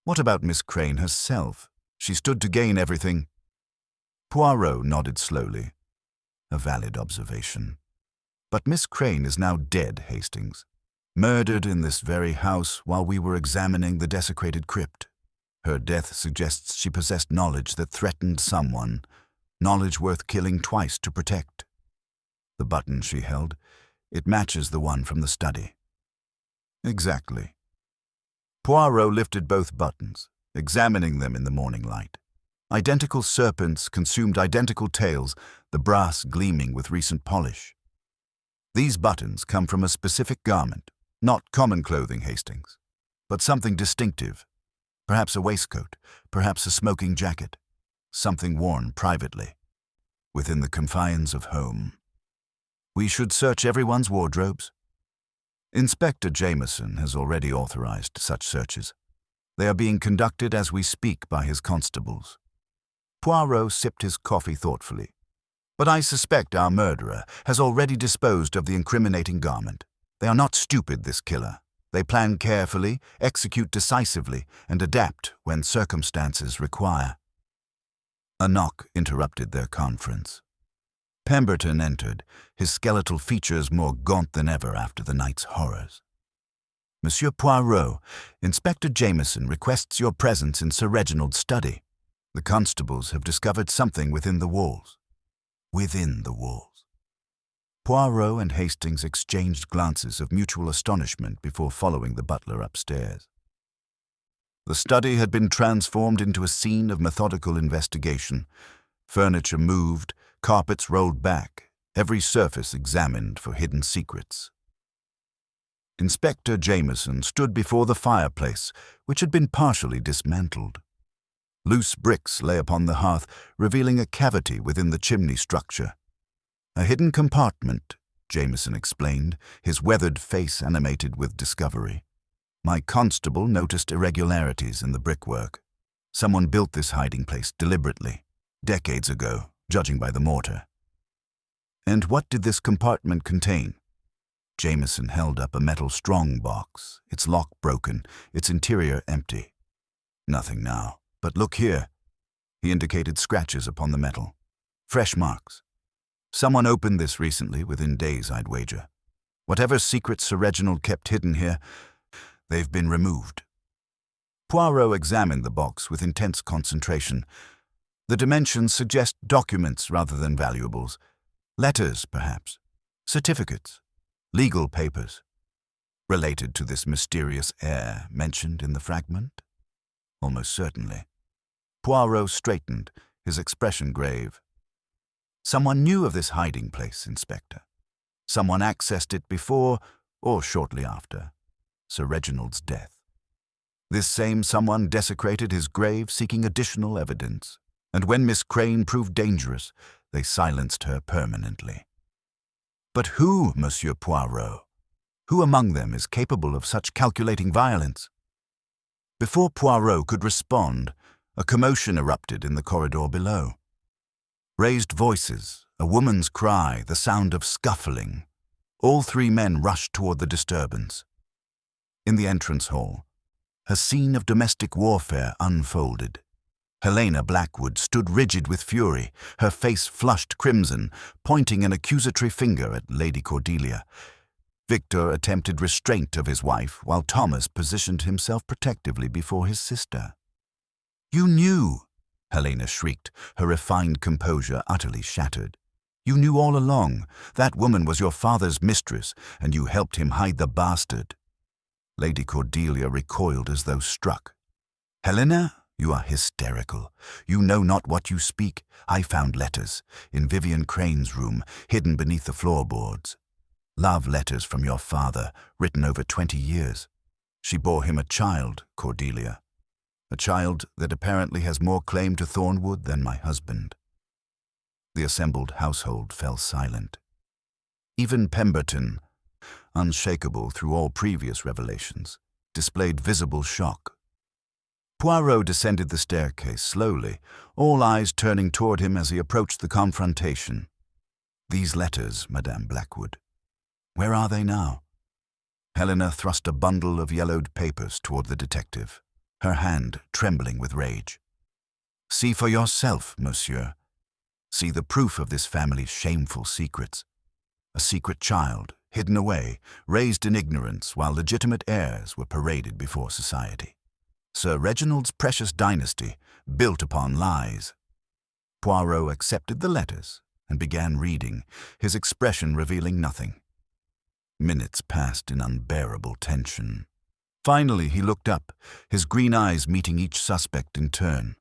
What about Miss Crane herself? She stood to gain everything. Poirot nodded slowly. A valid observation. But Miss Crane is now dead, Hastings. Murdered in this very house while we were examining the desecrated crypt. Her death suggests she possessed knowledge that threatened someone, knowledge worth killing twice to protect. The button she held, it matches the one from the study. Exactly. Poirot lifted both buttons, examining them in the morning light. Identical serpents consumed identical tails, the brass gleaming with recent polish. These buttons come from a specific garment, not common clothing, Hastings, but something distinctive. Perhaps a waistcoat, perhaps a smoking jacket, something worn privately, within the confines of home. We should search everyone's wardrobes. Inspector Jameson has already authorized such searches. They are being conducted as we speak by his constables. Poirot sipped his coffee thoughtfully. But I suspect our murderer has already disposed of the incriminating garment. They are not stupid, this killer. They plan carefully, execute decisively, and adapt when circumstances require. A knock interrupted their conference. Pemberton entered, his skeletal features more gaunt than ever after the night's horrors. "Monsieur Poirot, Inspector Jameson requests your presence in Sir Reginald's study. The constables have discovered something within the walls." Within the walls. Poirot and Hastings exchanged glances of mutual astonishment before following the butler upstairs. The study had been transformed into a scene of methodical investigation. Furniture moved, carpets rolled back, every surface examined for hidden secrets. Inspector Jameson stood before the fireplace, which had been partially dismantled. Loose bricks lay upon the hearth, revealing a cavity within the chimney structure. "A hidden compartment," Jameson explained, his weathered face animated with discovery. "My constable noticed irregularities in the brickwork. Someone built this hiding place deliberately, decades ago, judging by the mortar." "And what did this compartment contain?" Jameson held up a metal strong-box, its lock broken, its interior empty. "Nothing now. But look here." He indicated scratches upon the metal. "Fresh marks. Someone opened this recently, within days, I'd wager. Whatever secrets Sir Reginald kept hidden here, they've been removed." Poirot examined the box with intense concentration. The dimensions suggest documents rather than valuables. Letters, perhaps. Certificates. Legal papers. Related to this mysterious heir mentioned in the fragment? Almost certainly. Poirot straightened, his expression grave. Someone knew of this hiding place, Inspector. Someone accessed it before or shortly after Sir Reginald's death. This same someone desecrated his grave seeking additional evidence, and when Miss Crane proved dangerous, they silenced her permanently. But who, Monsieur Poirot? Who among them is capable of such calculating violence? Before Poirot could respond, a commotion erupted in the corridor below. Raised voices, a woman's cry, the sound of scuffling. All three men rushed toward the disturbance. In the entrance hall, a scene of domestic warfare unfolded. Helena Blackwood stood rigid with fury, her face flushed crimson, pointing an accusatory finger at Lady Cordelia. Victor attempted restraint of his wife, while Thomas positioned himself protectively before his sister. "You knew!" Helena shrieked, her refined composure utterly shattered. "You knew all along. That woman was your father's mistress, and you helped him hide the bastard." Lady Cordelia recoiled as though struck. "Helena, you are hysterical. You know not what you speak. I found letters in Vivian Crane's room, hidden beneath the floorboards. Love letters from your father, written over 20 years. She bore him a child, Cordelia. A child that apparently has more claim to Thornwood than my husband." The assembled household fell silent. Even Pemberton, unshakable through all previous revelations, displayed visible shock. Poirot descended the staircase slowly, all eyes turning toward him as he approached the confrontation. "These letters, Madame Blackwood. Where are they now?" Helena thrust a bundle of yellowed papers toward the detective, her hand trembling with rage. "See for yourself, monsieur. See the proof of this family's shameful secrets. A secret child, hidden away, raised in ignorance while legitimate heirs were paraded before society. Sir Reginald's precious dynasty, built upon lies." Poirot accepted the letters and began reading, his expression revealing nothing. Minutes passed in unbearable tension. Finally, he looked up, his green eyes meeting each suspect in turn.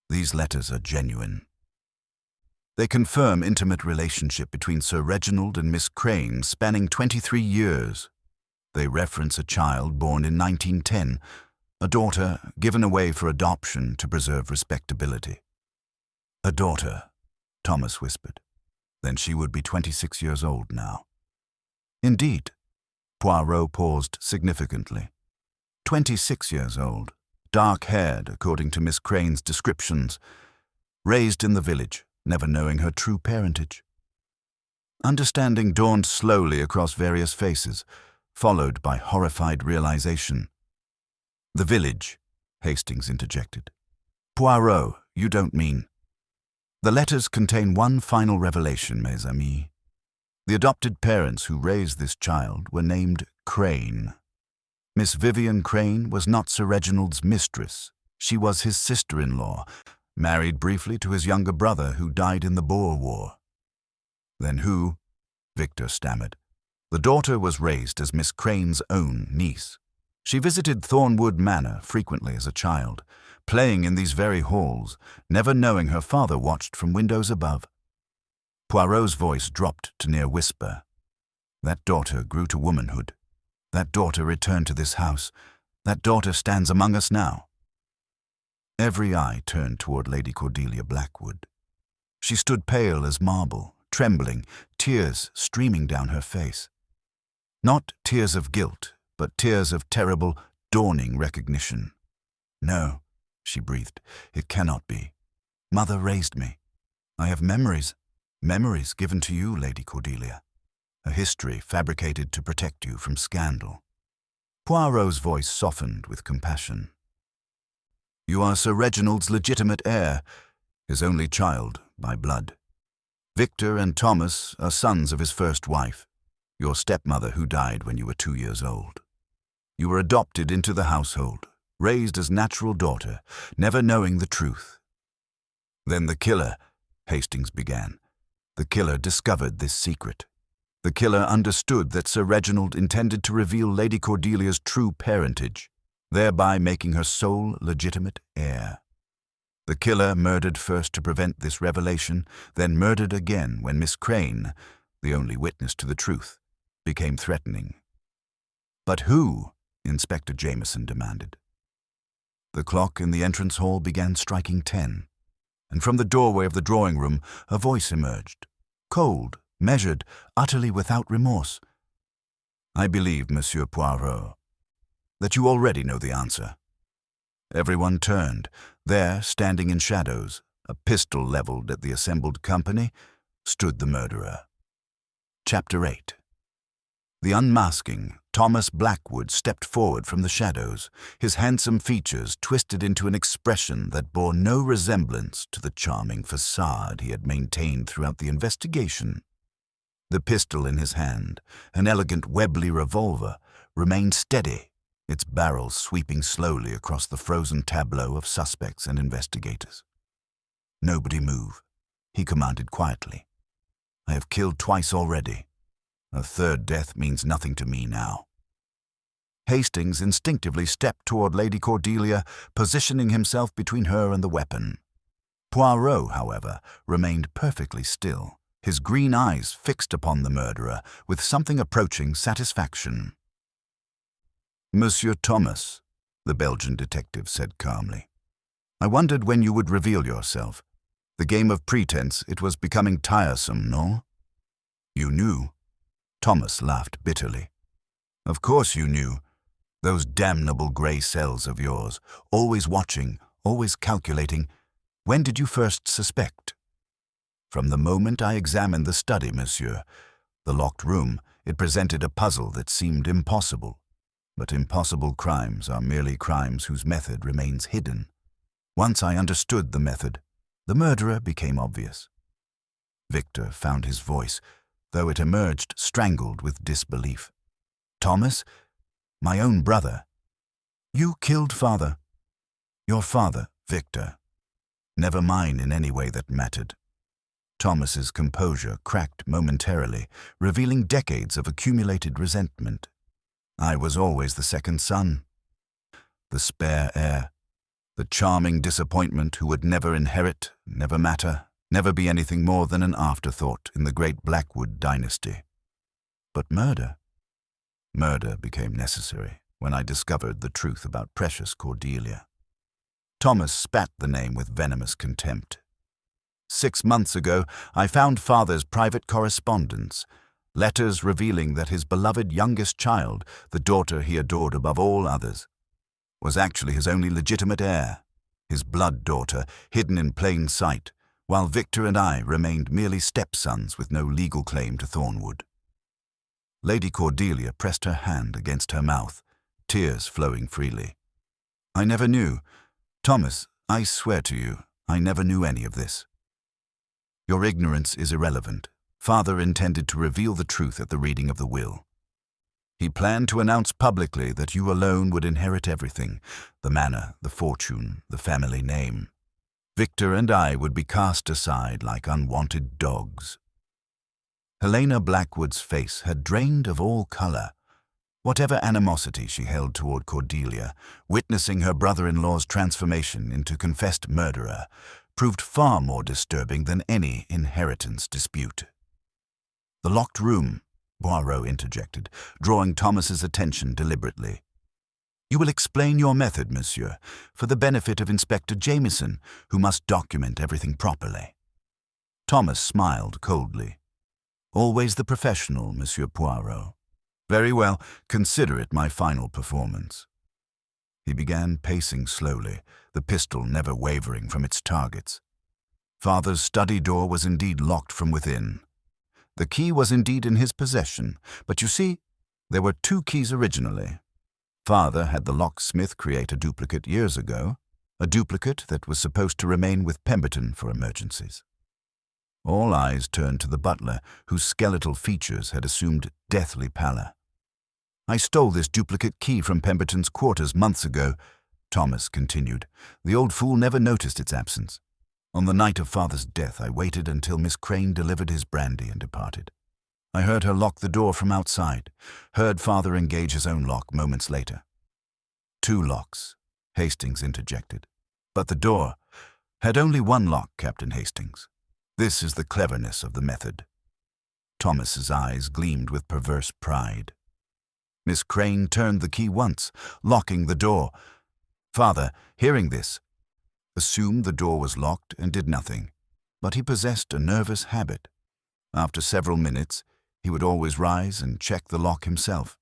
"These letters are genuine. They confirm intimate relationship between Sir Reginald and Miss Crane spanning 23 years. They reference a child born in 1910, a daughter given away for adoption to preserve respectability." "A daughter," Thomas whispered. "Then she would be 26 years old now." "Indeed." Poirot paused significantly. 26 years old, dark-haired according to Miss Crane's descriptions, raised in the village, never knowing her true parentage. Understanding dawned slowly across various faces, followed by horrified realization. "The village," Hastings interjected. "Poirot, you don't mean—" "The letters contain one final revelation, mes amis. The adopted parents who raised this child were named Crane. Miss Vivian Crane was not Sir Reginald's mistress. She was his sister-in-law, married briefly to his younger brother who died in the Boer War." "Then who?" Victor stammered. "The daughter was raised as Miss Crane's own niece. She visited Thornwood Manor frequently as a child, playing in these very halls, never knowing her father watched from windows above." Poirot's voice dropped to near whisper. "That daughter grew to womanhood. That daughter returned to this house. That daughter stands among us now." Every eye turned toward Lady Cordelia Blackwood. She stood pale as marble, trembling, tears streaming down her face. Not tears of guilt, but tears of terrible, dawning recognition. "No," she breathed, "it cannot be. Mother raised me. I have memories given to you, Lady Cordelia. A history fabricated to protect you from scandal." Poirot's voice softened with compassion. "You are Sir Reginald's legitimate heir, his only child by blood. Victor and Thomas are sons of his first wife, your stepmother who died when you were 2 years old. You were adopted into the household, raised as natural daughter, never knowing the truth. Then the killer," Hastings began. "The killer discovered this secret. The killer understood that Sir Reginald intended to reveal Lady Cordelia's true parentage, thereby making her sole legitimate heir. The killer murdered first to prevent this revelation, then murdered again when Miss Crane, the only witness to the truth, became threatening. "But who?" Inspector Jameson demanded. The clock in the entrance hall began striking 10, and from the doorway of the drawing room a voice emerged, cold, measured, utterly without remorse. "I believe, Monsieur Poirot, that you already know the answer." Everyone turned. There, standing in shadows, a pistol leveled at the assembled company, stood the murderer. Chapter 8. The unmasking, Thomas Blackwood stepped forward from the shadows, his handsome features twisted into an expression that bore no resemblance to the charming facade he had maintained throughout the investigation. The pistol in his hand, an elegant Webley revolver, remained steady, its barrel sweeping slowly across the frozen tableau of suspects and investigators. "Nobody move," he commanded quietly. "I have killed twice already. A third death means nothing to me now." Hastings instinctively stepped toward Lady Cordelia, positioning himself between her and the weapon. Poirot, however, remained perfectly still, his green eyes fixed upon the murderer with something approaching satisfaction. "Monsieur Thomas," the Belgian detective said calmly, "I wondered when you would reveal yourself. The game of pretense, it was becoming tiresome, no?" "You knew?" Thomas laughed bitterly. "Of course you knew. Those damnable grey cells of yours, always watching, always calculating. When did you first suspect?" "From the moment I examined the study, monsieur. The locked room, it presented a puzzle that seemed impossible. But impossible crimes are merely crimes whose method remains hidden. Once I understood the method, the murderer became obvious." Victor found his voice, though it emerged strangled with disbelief. "Thomas? My own brother? You killed father?" "Your father, Victor. Never mine in any way that mattered." Thomas's composure cracked momentarily, revealing decades of accumulated resentment. "I was always the second son. The spare heir. The charming disappointment who would never inherit, never matter, never be anything more than an afterthought in the great Blackwood dynasty. But murder? Murder became necessary when I discovered the truth about precious Cordelia." Thomas spat the name with venomous contempt. 6 months ago, I found father's private correspondence, letters revealing that his beloved youngest child, the daughter he adored above all others, was actually his only legitimate heir, his blood daughter, hidden in plain sight, while Victor and I remained merely stepsons with no legal claim to Thornwood. Lady Cordelia pressed her hand against her mouth, tears flowing freely. "I never knew. Thomas, I swear to you, I never knew any of this." "Your ignorance is irrelevant. Father intended to reveal the truth at the reading of the will. He planned to announce publicly that you alone would inherit everything, the manor, the fortune, the family name. Victor and I would be cast aside like unwanted dogs." Helena Blackwood's face had drained of all color. Whatever animosity she held toward Cordelia, witnessing her brother-in-law's transformation into confessed murderer proved far more disturbing than any inheritance dispute. "The locked room," Poirot interjected, drawing Thomas's attention deliberately. "You will explain your method, monsieur, for the benefit of Inspector Jameson, who must document everything properly." Thomas smiled coldly. "Always the professional, Monsieur Poirot. Very well, consider it my final performance." He began pacing slowly, the pistol never wavering from its targets. Father's study door was indeed locked from within. The key was indeed in his possession, but you see, there were 2 keys originally. Father had the locksmith create a duplicate years ago, a duplicate that was supposed to remain with Pemberton for emergencies. All eyes turned to the butler, whose skeletal features had assumed deathly pallor. "I stole this duplicate key from Pemberton's quarters months ago," Thomas continued. "The old fool never noticed its absence. On the night of Father's death, I waited until Miss Crane delivered his brandy and departed. I heard her lock the door from outside, heard Father engage his own lock moments later." 2 locks, Hastings interjected. "But the door, Had only one lock, Captain Hastings. This is the cleverness of the method. Thomas's eyes gleamed with perverse pride. Miss Crane turned the key once, locking the door. Father, hearing this, assumed the door was locked and did nothing, but he possessed a nervous habit. After several minutes, he would always rise and check the lock himself.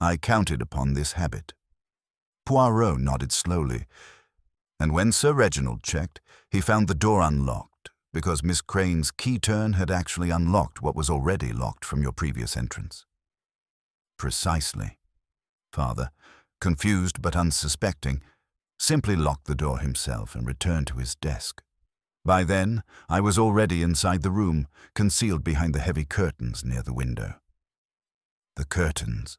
I counted upon this habit. Poirot nodded slowly, and when Sir Reginald checked, he found the door unlocked, because Miss Crane's key turn had actually unlocked what was already locked from your previous entrance. Precisely. Father, confused but unsuspecting, simply locked the door himself and returned to his desk. By then, I was already inside the room, concealed behind the heavy curtains near the window. The curtains,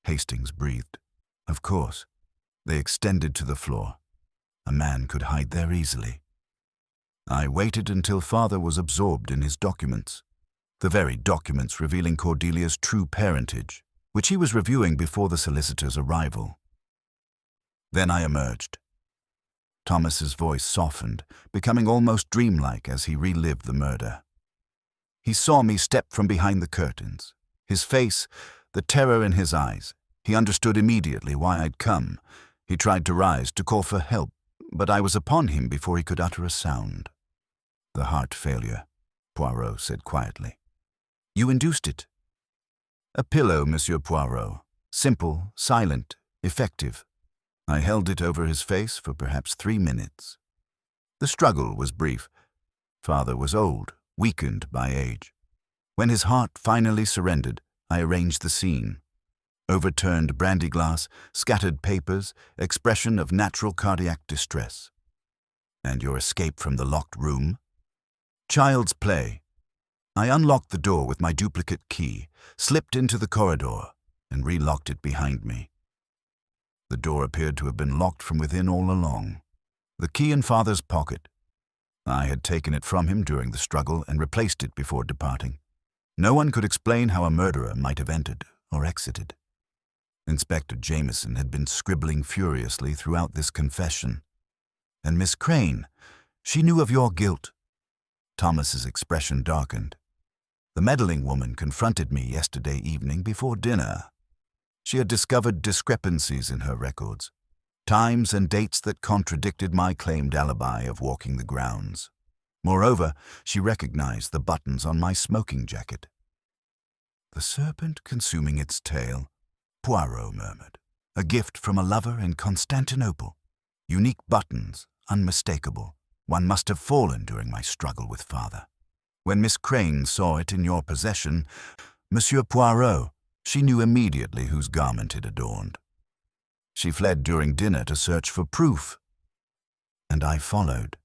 Hastings breathed. Of course, they extended to the floor. A man could hide there easily. I waited until Father was absorbed in his documents, the very documents revealing Cordelia's true parentage, which he was reviewing before the solicitor's arrival. Then I emerged. Thomas's voice softened, becoming almost dreamlike as he relived the murder. He saw me step from behind the curtains. His face, the terror in his eyes. He understood immediately why I'd come. He tried to rise, to call for help, but I was upon him before he could utter a sound. The heart failure, Poirot said quietly. You induced it. A pillow, Monsieur Poirot. Simple, silent, effective. I held it over his face for perhaps 3 minutes. The struggle was brief. Father was old, weakened by age. When his heart finally surrendered, I arranged the scene. Overturned brandy glass, scattered papers, expression of natural cardiac distress. And your escape from the locked room? Child's play. I unlocked the door with my duplicate key, slipped into the corridor, and relocked it behind me. The door appeared to have been locked from within all along. The key in Father's pocket. I had taken it from him during the struggle and replaced it before departing. No one could explain how a murderer might have entered or exited. Inspector Jameson had been scribbling furiously throughout this confession. And Miss Crane, she knew of your guilt. Thomas's expression darkened. The meddling woman confronted me yesterday evening before dinner. She had discovered discrepancies in her records, times and dates that contradicted my claimed alibi of walking the grounds. Moreover, she recognized the buttons on my smoking jacket. The serpent consuming its tail, Poirot murmured. A gift from a lover in Constantinople. Unique buttons, unmistakable. One must have fallen during my struggle with Father. When Miss Crane saw it in your possession, Monsieur Poirot, she knew immediately whose garment it adorned. She fled during dinner to search for proof, and I followed.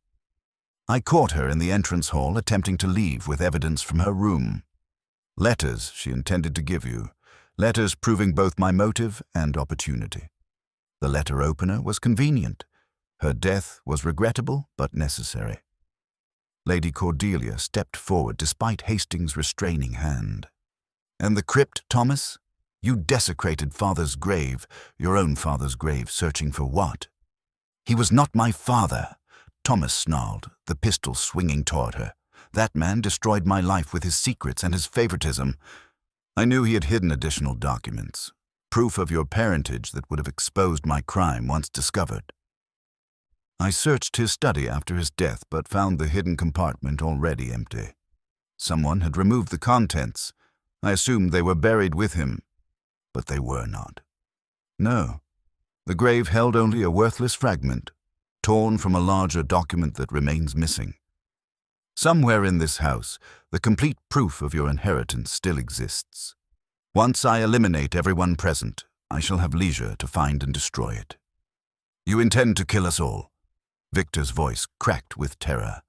I caught her in the entrance hall attempting to leave with evidence from her room. Letters she intended to give you, letters proving both my motive and opportunity. The letter opener was convenient. Her death was regrettable but necessary. Lady Cordelia stepped forward despite Hastings' restraining hand. And the crypt, Thomas? You desecrated Father's grave, your own father's grave, searching for what? He was not my father, Thomas snarled, the pistol swinging toward her. That man destroyed my life with his secrets and his favoritism. I knew he had hidden additional documents, proof of your parentage that would have exposed my crime once discovered. I searched his study after his death, but found the hidden compartment already empty. Someone had removed the contents. I assumed they were buried with him, but they were not. No, the grave held only a worthless fragment, torn from a larger document that remains missing. Somewhere in this house, the complete proof of your inheritance still exists. Once I eliminate everyone present, I shall have leisure to find and destroy it. You intend to kill us all? Victor's voice cracked with terror.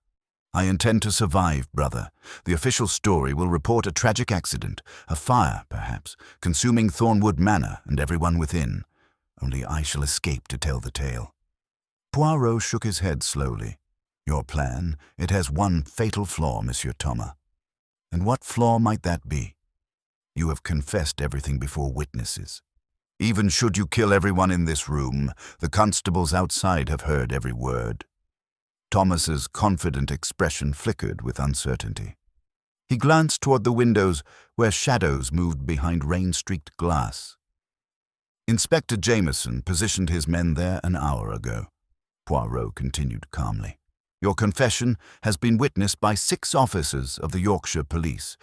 I intend to survive, brother. The official story will report a tragic accident, a fire, perhaps, consuming Thornwood Manor and everyone within. Only I shall escape to tell the tale. Poirot shook his head slowly. Your plan, it has one fatal flaw, Monsieur Thomas. And what flaw might that be? You have confessed everything before witnesses. Even should you kill everyone in this room, the constables outside have heard every word. Thomas's confident expression flickered with uncertainty. He glanced toward the windows where shadows moved behind rain-streaked glass. Inspector Jameson positioned his men there an hour ago. Poirot continued calmly. Your confession has been witnessed by 6 officers of the Yorkshire police.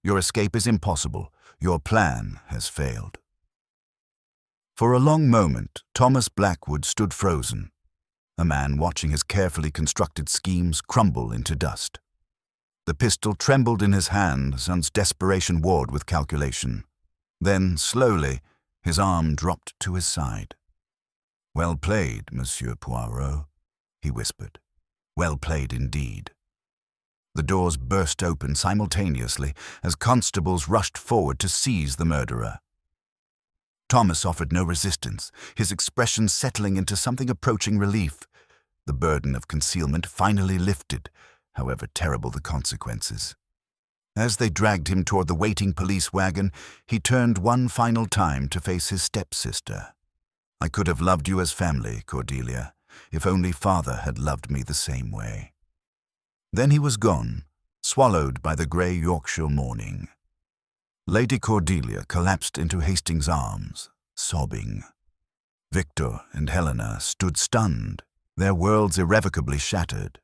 Your escape is impossible. Your plan has failed. For a long moment, Thomas Blackwood stood frozen, a man watching his carefully constructed schemes crumble into dust. The pistol trembled in his hand as desperation warred with calculation. Then, slowly, his arm dropped to his side. "Well played, Monsieur Poirot," he whispered. "Well played indeed." The doors burst open simultaneously as constables rushed forward to seize the murderer. Thomas offered no resistance, his expression settling into something approaching relief. The burden of concealment finally lifted, however terrible the consequences. As they dragged him toward the waiting police wagon, he turned one final time to face his stepsister. "I could have loved you as family, Cordelia, if only father had loved me the same way." Then he was gone, swallowed by the grey Yorkshire morning. Lady Cordelia collapsed into Hastings' arms, sobbing. Victor and Helena stood stunned, their worlds irrevocably shattered.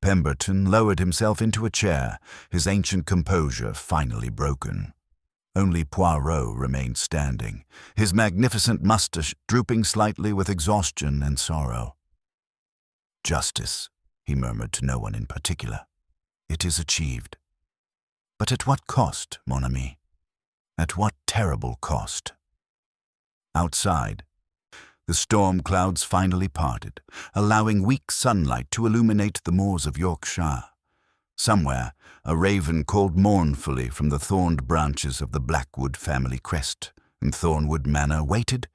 Pemberton lowered himself into a chair, his ancient composure finally broken. Only Poirot remained standing, his magnificent moustache drooping slightly with exhaustion and sorrow. "Justice," he murmured to no one in particular. "It is achieved. But at what cost, mon ami? At what terrible cost?" Outside, the storm clouds finally parted, allowing weak sunlight to illuminate the moors of Yorkshire. Somewhere, a raven called mournfully from the thorned branches of the Blackwood family crest, and Thornwood Manor waited,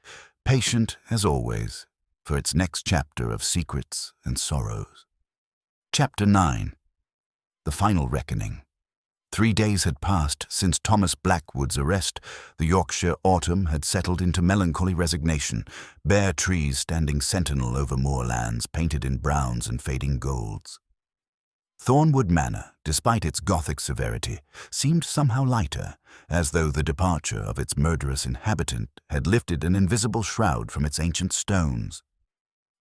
patient as always, for its next chapter of secrets and sorrows. Chapter 9. The Final Reckoning. 3 days had passed since Thomas Blackwood's arrest. The Yorkshire autumn had settled into melancholy resignation, bare trees standing sentinel over moorlands painted in browns and fading golds. Thornwood Manor, despite its Gothic severity, seemed somehow lighter, as though the departure of its murderous inhabitant had lifted an invisible shroud from its ancient stones.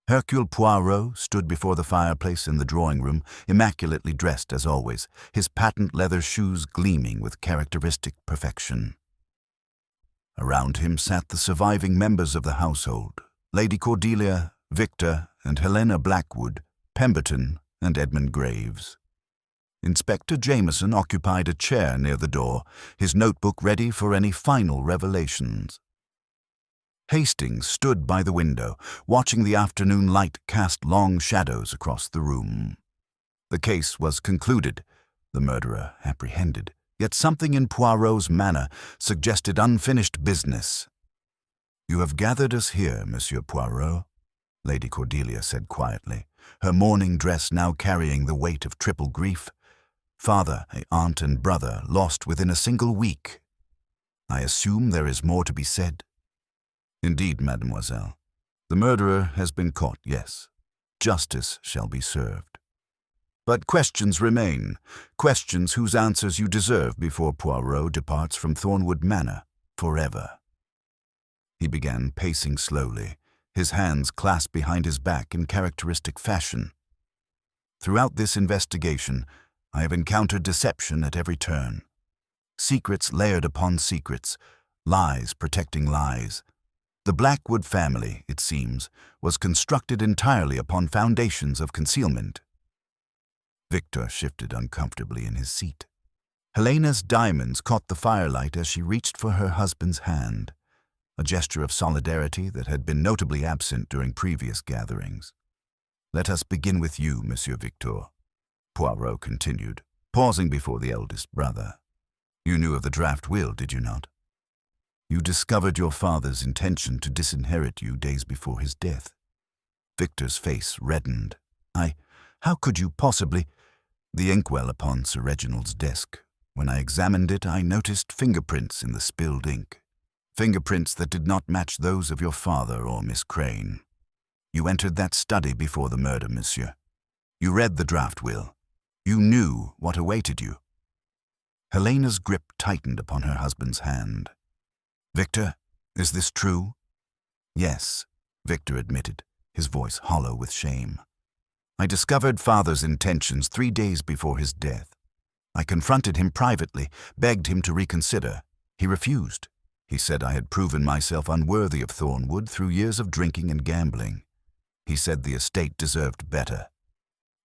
Hercule Poirot stood before the fireplace in the drawing-room, immaculately dressed as always, his patent leather shoes gleaming with characteristic perfection. Around him sat the surviving members of the household, Lady Cordelia, Victor, and Helena Blackwood, Pemberton, and Edmund Graves. Inspector Jameson occupied a chair near the door, his notebook ready for any final revelations. Hastings stood by the window, watching the afternoon light cast long shadows across the room. The case was concluded, the murderer apprehended, yet something in Poirot's manner suggested unfinished business. "You have gathered us here, Monsieur Poirot," Lady Cordelia said quietly, her mourning dress now carrying the weight of triple grief. "Father, aunt, and brother lost within a single week. I assume there is more to be said?" "Indeed, mademoiselle. The murderer has been caught, yes. Justice shall be served. But questions remain, questions whose answers you deserve before Poirot departs from Thornwood Manor forever." He began pacing slowly, his hands clasped behind his back in characteristic fashion. "Throughout this investigation, I have encountered deception at every turn. Secrets layered upon secrets, lies protecting lies. The Blackwood family, it seems, was constructed entirely upon foundations of concealment." Victor shifted uncomfortably in his seat. Helena's diamonds caught the firelight as she reached for her husband's hand, a gesture of solidarity that had been notably absent during previous gatherings. "Let us begin with you, Monsieur Victor," Poirot continued, pausing before the eldest brother. "You knew of the draft will, did you not? You discovered your father's intention to disinherit you days before his death." Victor's face reddened. How could you possibly—" "The inkwell upon Sir Reginald's desk. When I examined it, I noticed fingerprints in the spilled ink. Fingerprints that did not match those of your father or Miss Crane. You entered that study before the murder, monsieur. You read the draft will. You knew what awaited you. Helena's grip tightened upon her husband's hand. Victor, is this true? Yes, Victor admitted, his voice hollow with shame. I discovered father's intentions 3 days before his death. I confronted him privately, begged him to reconsider. He refused. He said I had proven myself unworthy of Thornwood through years of drinking and gambling. He said the estate deserved better.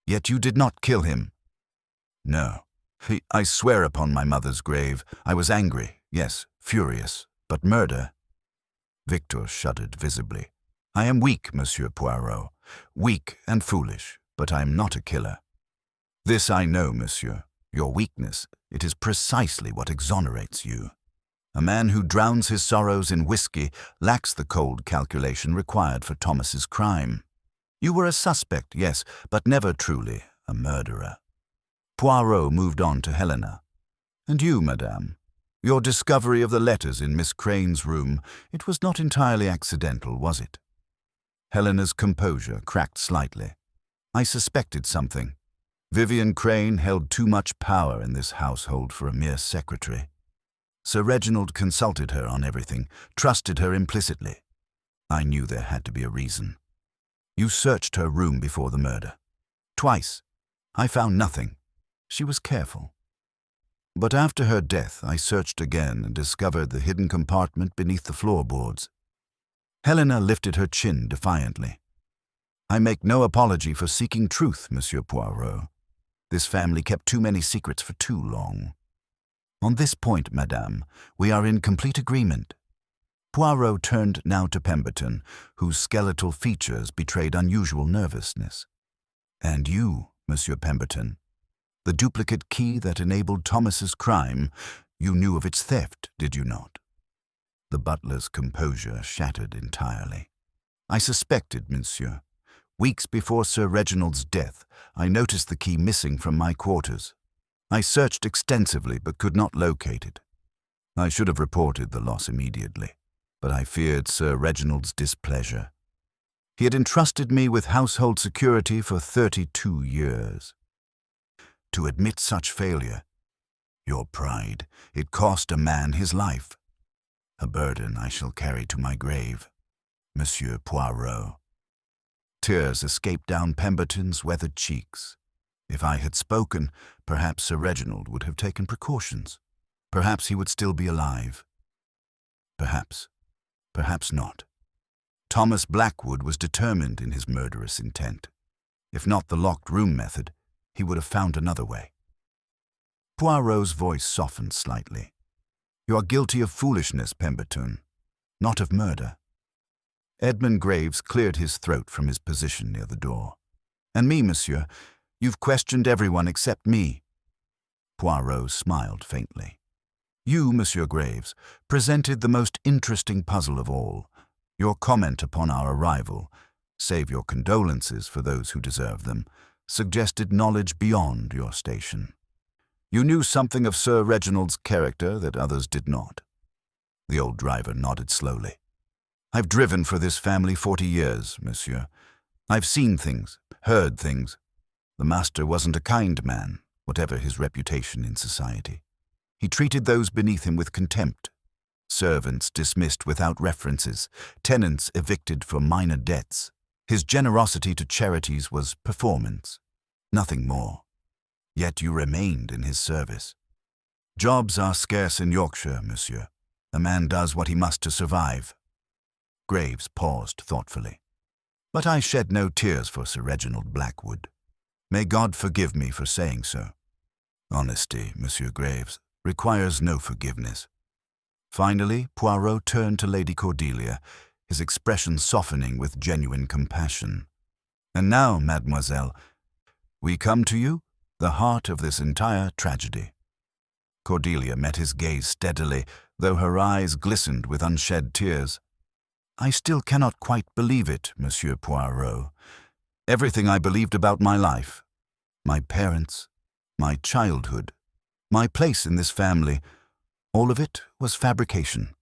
Yet you did not kill him. No. I swear upon my mother's grave, I was angry, yes, furious, but murder. Victor shuddered visibly. I am weak, Monsieur Poirot, weak and foolish, but I am not a killer. This I know, monsieur. Your weakness, it is precisely what exonerates you. A man who drowns his sorrows in whiskey lacks the cold calculation required for Thomas's crime. You were a suspect, yes, but never truly a murderer. Poirot moved on to Helena. And you, madame, your discovery of the letters in Miss Crane's room, it was not entirely accidental, was it? Helena's composure cracked slightly. I suspected something. Vivian Crane held too much power in this household for a mere secretary. Sir Reginald consulted her on everything, trusted her implicitly. I knew there had to be a reason. You searched her room before the murder. Twice. I found nothing. She was careful. But after her death, I searched again and discovered the hidden compartment beneath the floorboards. Helena lifted her chin defiantly. I make no apology for seeking truth, Monsieur Poirot. This family kept too many secrets for too long. On this point, madame, we are in complete agreement. Poirot turned now to Pemberton, whose skeletal features betrayed unusual nervousness. And you, Monsieur Pemberton, the duplicate key that enabled Thomas's crime, you knew of its theft, did you not? The butler's composure shattered entirely. I suspected, monsieur. Weeks before Sir Reginald's death, I noticed the key missing from my quarters. I searched extensively but could not locate it. I should have reported the loss immediately, but I feared Sir Reginald's displeasure. He had entrusted me with household security for 32 years. To admit such failure, your pride, it cost a man his life. A burden I shall carry to my grave, Monsieur Poirot. Tears escaped down Pemberton's weathered cheeks. If I had spoken, perhaps Sir Reginald would have taken precautions. Perhaps he would still be alive. Perhaps not. Thomas Blackwood was determined in his murderous intent. If not the locked room method, he would have found another way. Poirot's voice softened slightly. You are guilty of foolishness, Pemberton, not of murder. Edmund Graves cleared his throat from his position near the door. And me, monsieur, you've questioned everyone except me. Poirot smiled faintly. You, Monsieur Graves, presented the most interesting puzzle of all. Your comment upon our arrival, save your condolences for those who deserve them, suggested knowledge beyond your station. You knew something of Sir Reginald's character that others did not. The old driver nodded slowly. I've driven for this family 40 years, monsieur. I've seen things, heard things. The master wasn't a kind man, whatever his reputation in society. He treated those beneath him with contempt. Servants dismissed without references, tenants evicted for minor debts. His generosity to charities was performance, nothing more. Yet you remained in his service. Jobs are scarce in Yorkshire, monsieur. A man does what he must to survive. Graves paused thoughtfully. But I shed no tears for Sir Reginald Blackwood. May God forgive me for saying so. Honesty, Monsieur Graves, requires no forgiveness. Finally, Poirot turned to Lady Cordelia, his expression softening with genuine compassion. And now, mademoiselle, we come to you, the heart of this entire tragedy. Cordelia met his gaze steadily, though her eyes glistened with unshed tears. I still cannot quite believe it, Monsieur Poirot. Everything I believed about my life, my parents, my childhood, my place in this family, all of it was fabrication.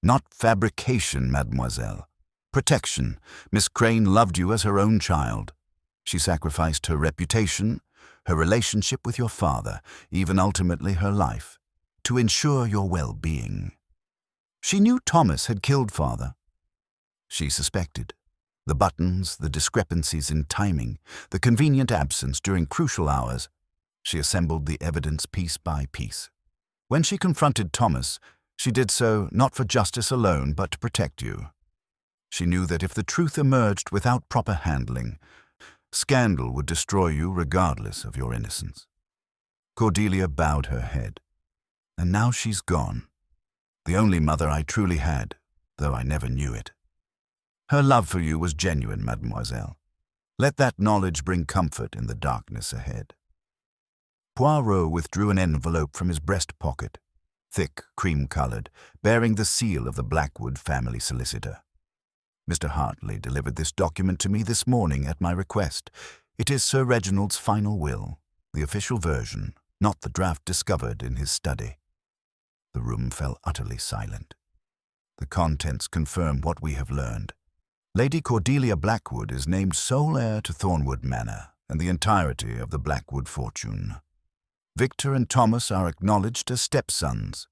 Not fabrication, mademoiselle. Protection. Miss Crane loved you as her own child. She sacrificed her reputation, her relationship with your father, even ultimately her life, to ensure your well-being. She knew Thomas had killed father. She suspected. The buttons, the discrepancies in timing, the convenient absence during crucial hours. She assembled the evidence piece by piece. When she confronted Thomas, she did so not for justice alone, but to protect you. She knew that if the truth emerged without proper handling, scandal would destroy you regardless of your innocence. Cordelia bowed her head. And now she's gone. The only mother I truly had, though I never knew it. Her love for you was genuine, mademoiselle. Let that knowledge bring comfort in the darkness ahead. Poirot withdrew an envelope from his breast pocket, thick, cream-colored, bearing the seal of the Blackwood family solicitor. Mr. Hartley delivered this document to me this morning at my request. It is Sir Reginald's final will, the official version, not the draft discovered in his study. The room fell utterly silent. The contents confirm what we have learned. Lady Cordelia Blackwood is named sole heir to Thornwood Manor and the entirety of the Blackwood fortune. Victor and Thomas are acknowledged as stepsons,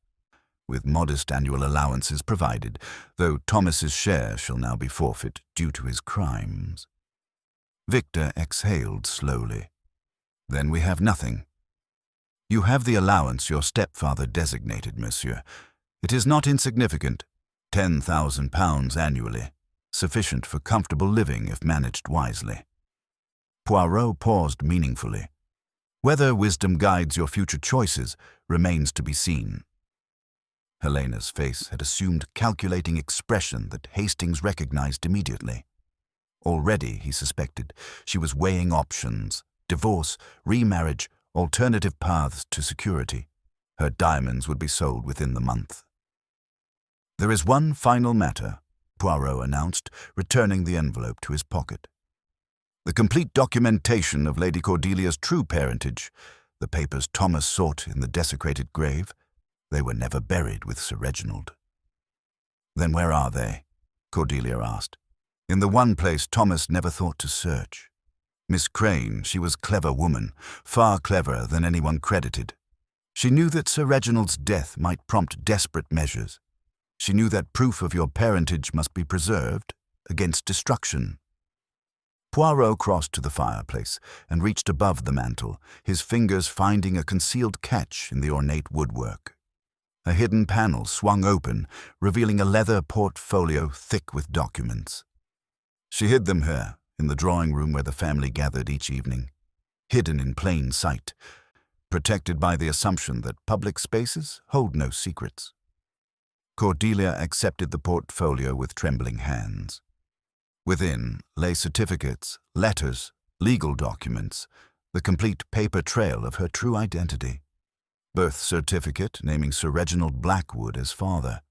with modest annual allowances provided, though Thomas's share shall now be forfeit due to his crimes. Victor exhaled slowly. Then we have nothing. You have the allowance your stepfather designated, monsieur. It is not insignificant, £10,000 annually, sufficient for comfortable living if managed wisely. Poirot paused meaningfully. Whether wisdom guides your future choices remains to be seen. Helena's face had assumed calculating expression that Hastings recognized immediately. Already, he suspected, she was weighing options, divorce, remarriage, alternative paths to security. Her diamonds would be sold within the month. There is one final matter, Poirot announced, returning the envelope to his pocket. The complete documentation of Lady Cordelia's true parentage, the papers Thomas sought in the desecrated grave. They were never buried with Sir Reginald. Then where are they? Cordelia asked. In the one place Thomas never thought to search. Miss Crane, she was a clever woman, far cleverer than anyone credited. She knew that Sir Reginald's death might prompt desperate measures. She knew that proof of your parentage must be preserved against destruction. Poirot crossed to the fireplace and reached above the mantel, his fingers finding a concealed catch in the ornate woodwork. A hidden panel swung open, revealing a leather portfolio thick with documents. She hid them here, in the drawing room where the family gathered each evening, hidden in plain sight, protected by the assumption that public spaces hold no secrets. Cordelia accepted the portfolio with trembling hands. Within lay certificates, letters, legal documents, the complete paper trail of her true identity. Birth certificate naming Sir Reginald Blackwood as father.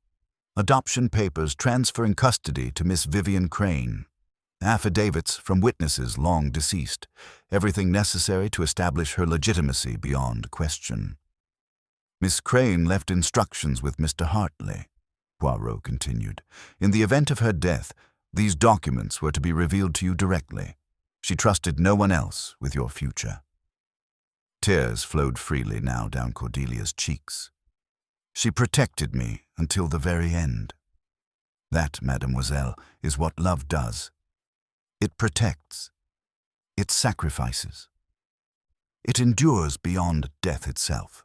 Adoption papers transferring custody to Miss Vivian Crane. Affidavits from witnesses long deceased, everything necessary to establish her legitimacy beyond question. Miss Crane left instructions with Mr. Hartley, Poirot continued. In the event of her death, these documents were to be revealed to you directly. She trusted no one else with your future. Tears flowed freely now down Cordelia's cheeks. She protected me until the very end. That, mademoiselle, is what love does. It protects. It sacrifices. It endures beyond death itself.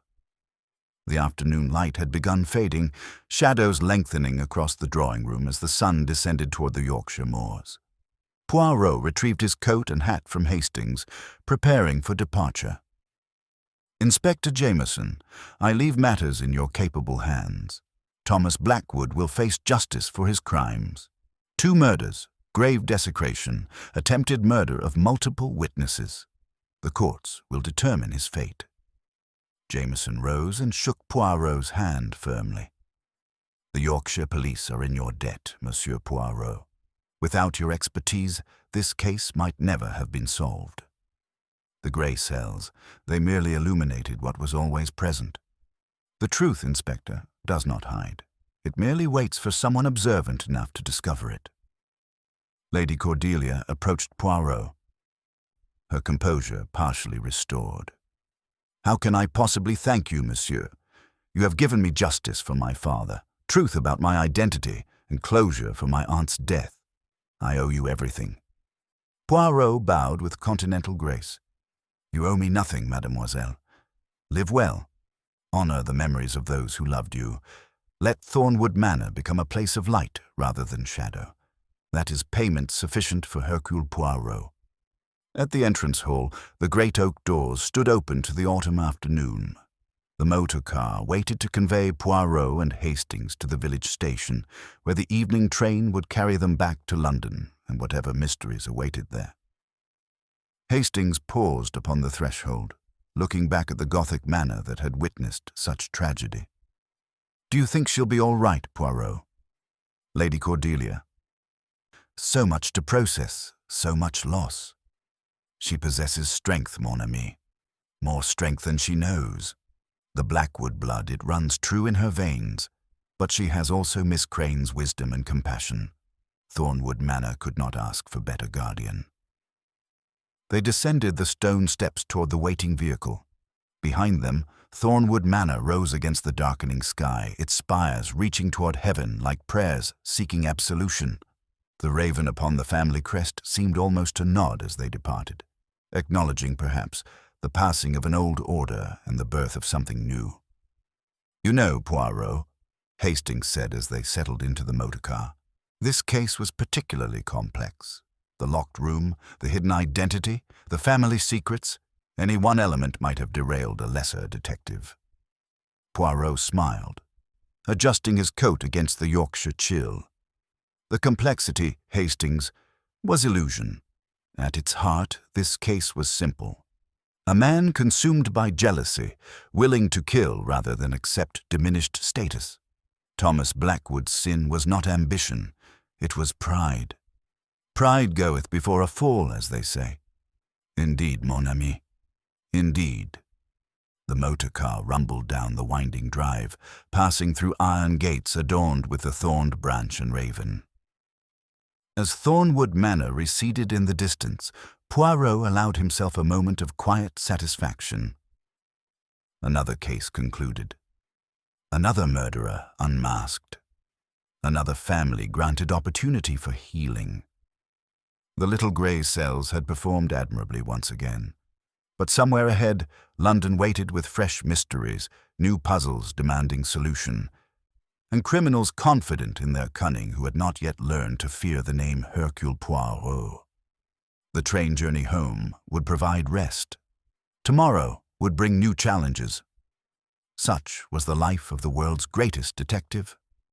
The afternoon light had begun fading, shadows lengthening across the drawing room as the sun descended toward the Yorkshire moors. Poirot retrieved his coat and hat from Hastings, preparing for departure. Inspector Jameson, I leave matters in your capable hands. Thomas Blackwood will face justice for his crimes. 2 murders, grave desecration, attempted murder of multiple witnesses. The courts will determine his fate. Jameson rose and shook Poirot's hand firmly. The Yorkshire police are in your debt, Monsieur Poirot. Without your expertise, this case might never have been solved. The grey cells, they merely illuminated what was always present. The truth, Inspector, does not hide. It merely waits for someone observant enough to discover it. Lady Cordelia approached Poirot. her composure partially restored. "How can I possibly thank you, monsieur? You have given me justice for my father, truth about my identity, and closure for my aunt's death. I owe you everything." Poirot bowed with continental grace. "You owe me nothing, mademoiselle. Live well. Honor the memories of those who loved you. Let Thornwood Manor become a place of light rather than shadow. That is payment sufficient for Hercule Poirot." At the entrance hall, the great oak doors stood open to the autumn afternoon. The motor car waited to convey Poirot and Hastings to the village station, where the evening train would carry them back to London and whatever mysteries awaited there. Hastings paused upon the threshold, looking back at the Gothic manor that had witnessed such tragedy. "Do you think she'll be all right, Poirot?" "Lady Cordelia?" "So much to process, so much loss." "She possesses strength, mon ami, more strength than she knows. The Blackwood blood, it runs true in her veins, but she has also Miss Crane's wisdom and compassion. Thornwood Manor could not ask for better guardian." They descended the stone steps toward the waiting vehicle. Behind them, Thornwood Manor rose against the darkening sky, its spires reaching toward heaven like prayers seeking absolution. The raven upon the family crest seemed almost to nod as they departed, acknowledging, perhaps, the passing of an old order and the birth of something new. "You know, Poirot," Hastings said as they settled into the motor car, "this case was particularly complex. The locked room, the hidden identity, the family secrets, any one element might have derailed a lesser detective." Poirot smiled, adjusting his coat against the Yorkshire chill. The complexity, Hastings, was illusion. At its heart, this case was simple. A man consumed by jealousy, willing to kill rather than accept diminished status. Thomas Blackwood's sin was not ambition, it was pride. "Pride goeth before a fall," as they say. "Indeed, mon ami, indeed." The motor car rumbled down the winding drive, passing through iron gates adorned with the thorned branch and raven. As Thornwood Manor receded in the distance, Poirot allowed himself a moment of quiet satisfaction. Another case concluded. Another murderer unmasked. Another family granted opportunity for healing. The little grey cells had performed admirably once again. But somewhere ahead, London waited with fresh mysteries, new puzzles demanding solution, and criminals confident in their cunning who had not yet learned to fear the name Hercule Poirot. The train journey home would provide rest. Tomorrow would bring new challenges. Such was the life of the world's greatest detective.